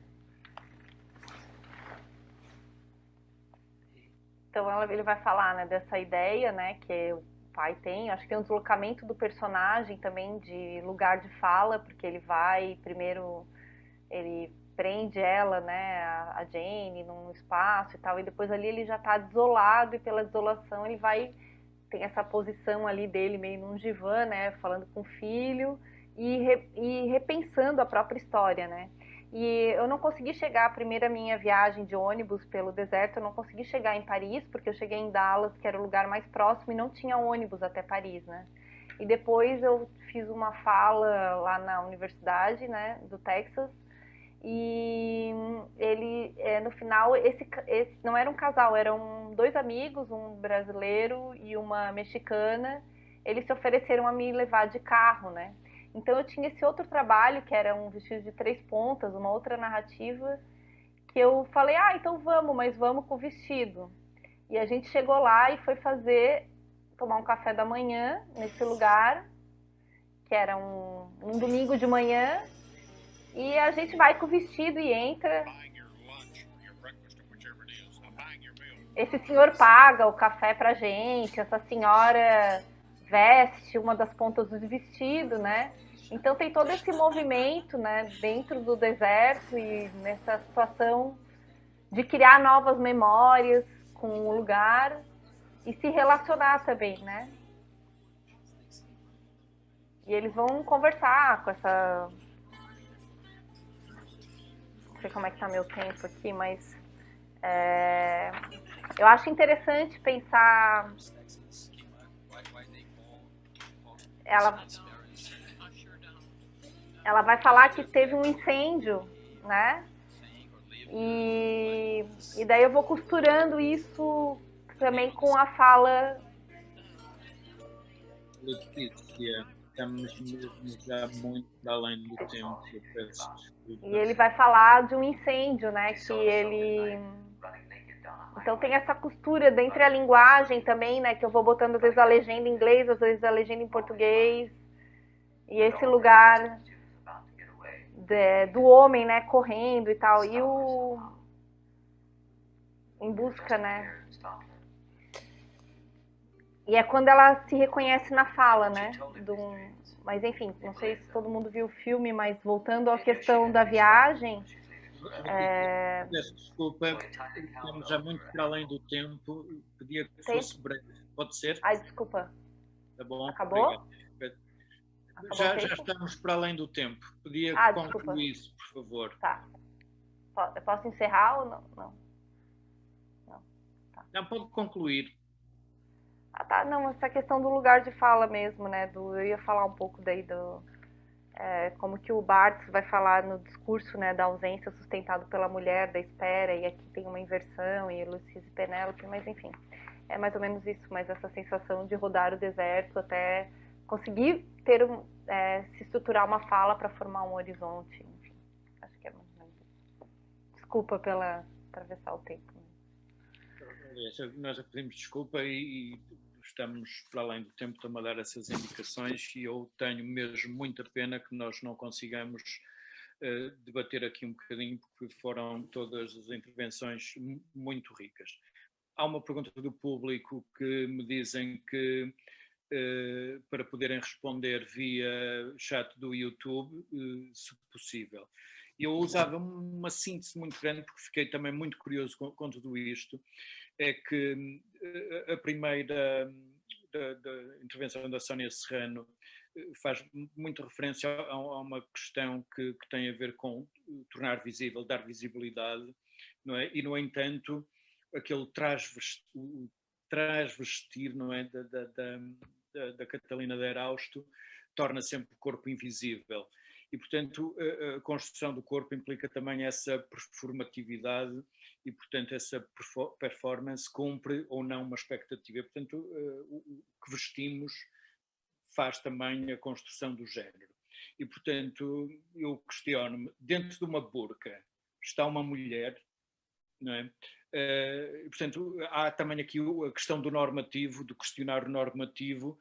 Então ele vai falar, né, dessa ideia, né, que o pai tem. Acho que tem um deslocamento do personagem também de lugar de fala, porque ele vai, primeiro ele prende ela, né, a Jane num espaço e tal, e depois ali ele já está desolado e pela desolação ele vai, tem essa posição ali dele meio num divã, né, falando com o filho e repensando a própria história, né. E eu não consegui chegar, a primeira minha viagem de ônibus pelo deserto, eu não consegui chegar em Paris, porque eu cheguei em Dallas, que era o lugar mais próximo, e não tinha ônibus até Paris, né? E depois eu fiz uma fala lá na universidade, né, do Texas, e ele, no final, esse não era um casal, eram 2 amigos, um brasileiro e uma mexicana, eles se ofereceram a me levar de carro, né? Então eu tinha esse outro trabalho, que era um vestido de 3 pontas, uma outra narrativa, que eu falei, então vamos, mas vamos com o vestido. E a gente chegou lá e foi tomar um café da manhã nesse lugar, que era um domingo de manhã, e a gente vai com o vestido e entra. Esse senhor paga o café pra gente, essa senhora veste uma das pontas do vestido, né? Então tem todo esse movimento, né, dentro do deserto e nessa situação de criar novas memórias com o lugar e se relacionar também, né? E eles vão conversar com essa... Não sei como é que tá meu tempo aqui, mas... eu acho interessante pensar... Ela vai falar que teve um incêndio, né? E daí eu vou costurando isso também com a fala... Letícia, estamos mesmo já muito além do tempo. Eu peço desculpa. E ele vai falar de um incêndio, né? Que ele... Então tem essa costura dentro da linguagem também, né? Que eu vou botando às vezes a legenda em inglês, às vezes a legenda em português. E esse lugar do homem, né? Correndo e tal. E o... Em busca, né? E é quando ela se reconhece na fala, né? Mas enfim, não sei se todo mundo viu o filme, mas voltando à questão da viagem... Peço desculpa, estamos já muito para além do tempo. Pedia que fosse breve. Pode ser? Ai, desculpa. Tá bom? Acabou? Já estamos para além do tempo. Pedia que concluísse, por favor. Tá. Eu posso encerrar ou não? Não. Tá. Não, pode concluir. Ah, tá. Não, essa questão do lugar de fala mesmo, né? Eu ia falar um pouco daí como que o Barthes vai falar no discurso, né, da ausência sustentado pela mulher, da espera, e aqui tem uma inversão, e Ulysses e Penélope, mas enfim, é mais ou menos isso, mas essa sensação de rodar o deserto até conseguir ter se estruturar uma fala para formar um horizonte, enfim, acho que é mais ou menos isso. Desculpa pela atravessar o tempo. Né? Nós já pedimos desculpa e estamos para além do tempo, estamos a dar essas indicações e eu tenho mesmo muita pena que nós não consigamos debater aqui um bocadinho, porque foram todas as intervenções muito ricas. Há uma pergunta do público que me dizem que para poderem responder via chat do YouTube, se possível. Eu usava uma síntese muito grande, porque fiquei também muito curioso com tudo isto, é que a primeira da intervenção da Sónia Serrano faz muito referência a uma questão que tem a ver com tornar visível, dar visibilidade, não é? E, no entanto, aquele transvestir, não é? Da Catalina de Erausto torna sempre o corpo invisível. E, portanto, a construção do corpo implica também essa performatividade e, portanto, essa performance cumpre ou não uma expectativa. Portanto, o que vestimos faz também a construção do género. E, portanto, eu questiono-me, dentro de uma burca está uma mulher, não é? E, portanto, há também aqui a questão do normativo, do questionar o normativo,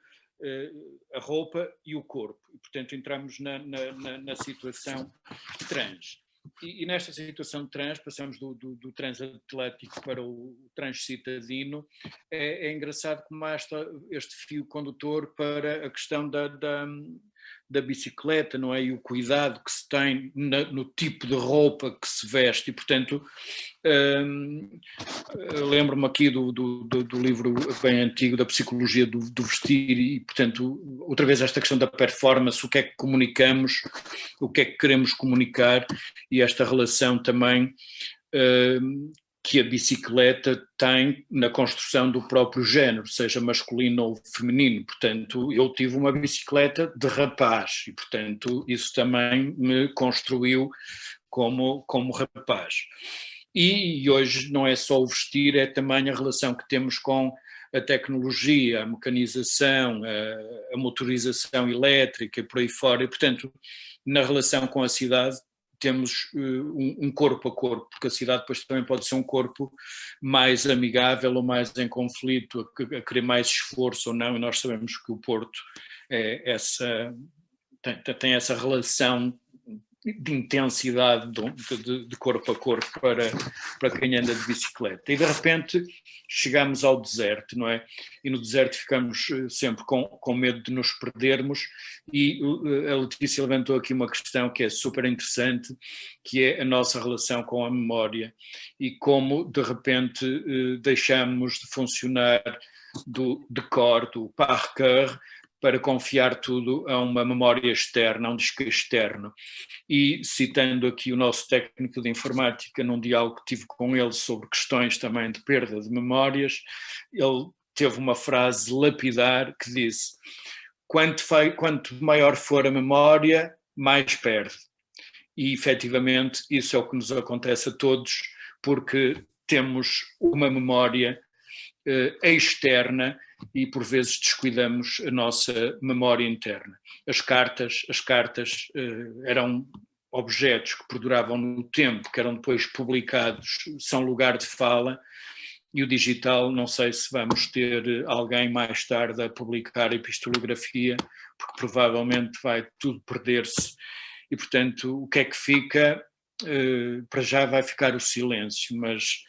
a roupa e o corpo. E, portanto, entramos na situação trans. E nesta situação trans, passamos do transatlético para o transcitadino. É engraçado como há este fio condutor para a questão da bicicleta, não é? E o cuidado que se tem no tipo de roupa que se veste. E, portanto, lembro-me aqui do livro bem antigo da psicologia do vestir e, portanto, outra vez esta questão da performance, o que é que comunicamos, o que é que queremos comunicar e esta relação também que a bicicleta tem na construção do próprio género, seja masculino ou feminino. Portanto, eu tive uma bicicleta de rapaz e, portanto, isso também me construiu como rapaz. E hoje não é só o vestir, é também a relação que temos com a tecnologia, a mecanização, a motorização elétrica e por aí fora. E, portanto, na relação com a cidade, temos um corpo a corpo, porque a cidade depois também pode ser um corpo mais amigável ou mais em conflito, a querer mais esforço ou não, e nós sabemos que o Porto tem essa relação de intensidade de corpo a corpo para quem anda de bicicleta. E de repente chegamos ao deserto, não é? E no deserto ficamos sempre com medo de nos perdermos e a Letícia levantou aqui uma questão que é super interessante, que é a nossa relação com a memória e como de repente deixamos de funcionar do cor, do par cœur, para confiar tudo a uma memória externa, a um disco externo. E citando aqui o nosso técnico de informática, num diálogo que tive com ele sobre questões também de perda de memórias, ele teve uma frase lapidar que disse: quanto maior for a memória, mais perde. E efetivamente isso é o que nos acontece a todos, porque temos uma memória externa e por vezes descuidamos a nossa memória interna. As cartas eram objetos que perduravam no tempo, que eram depois publicados, são lugar de fala, e o digital, não sei se vamos ter alguém mais tarde a publicar epistolografia, porque provavelmente vai tudo perder-se, e portanto o que é que fica? Para já vai ficar o silêncio, mas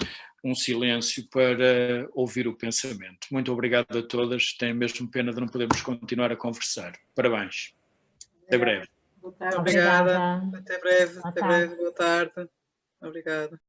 um silêncio para ouvir o pensamento. Muito obrigado a todas, tenho mesmo pena de não podermos continuar a conversar. Parabéns. Até breve. Obrigada. Até breve, boa tarde. Obrigada.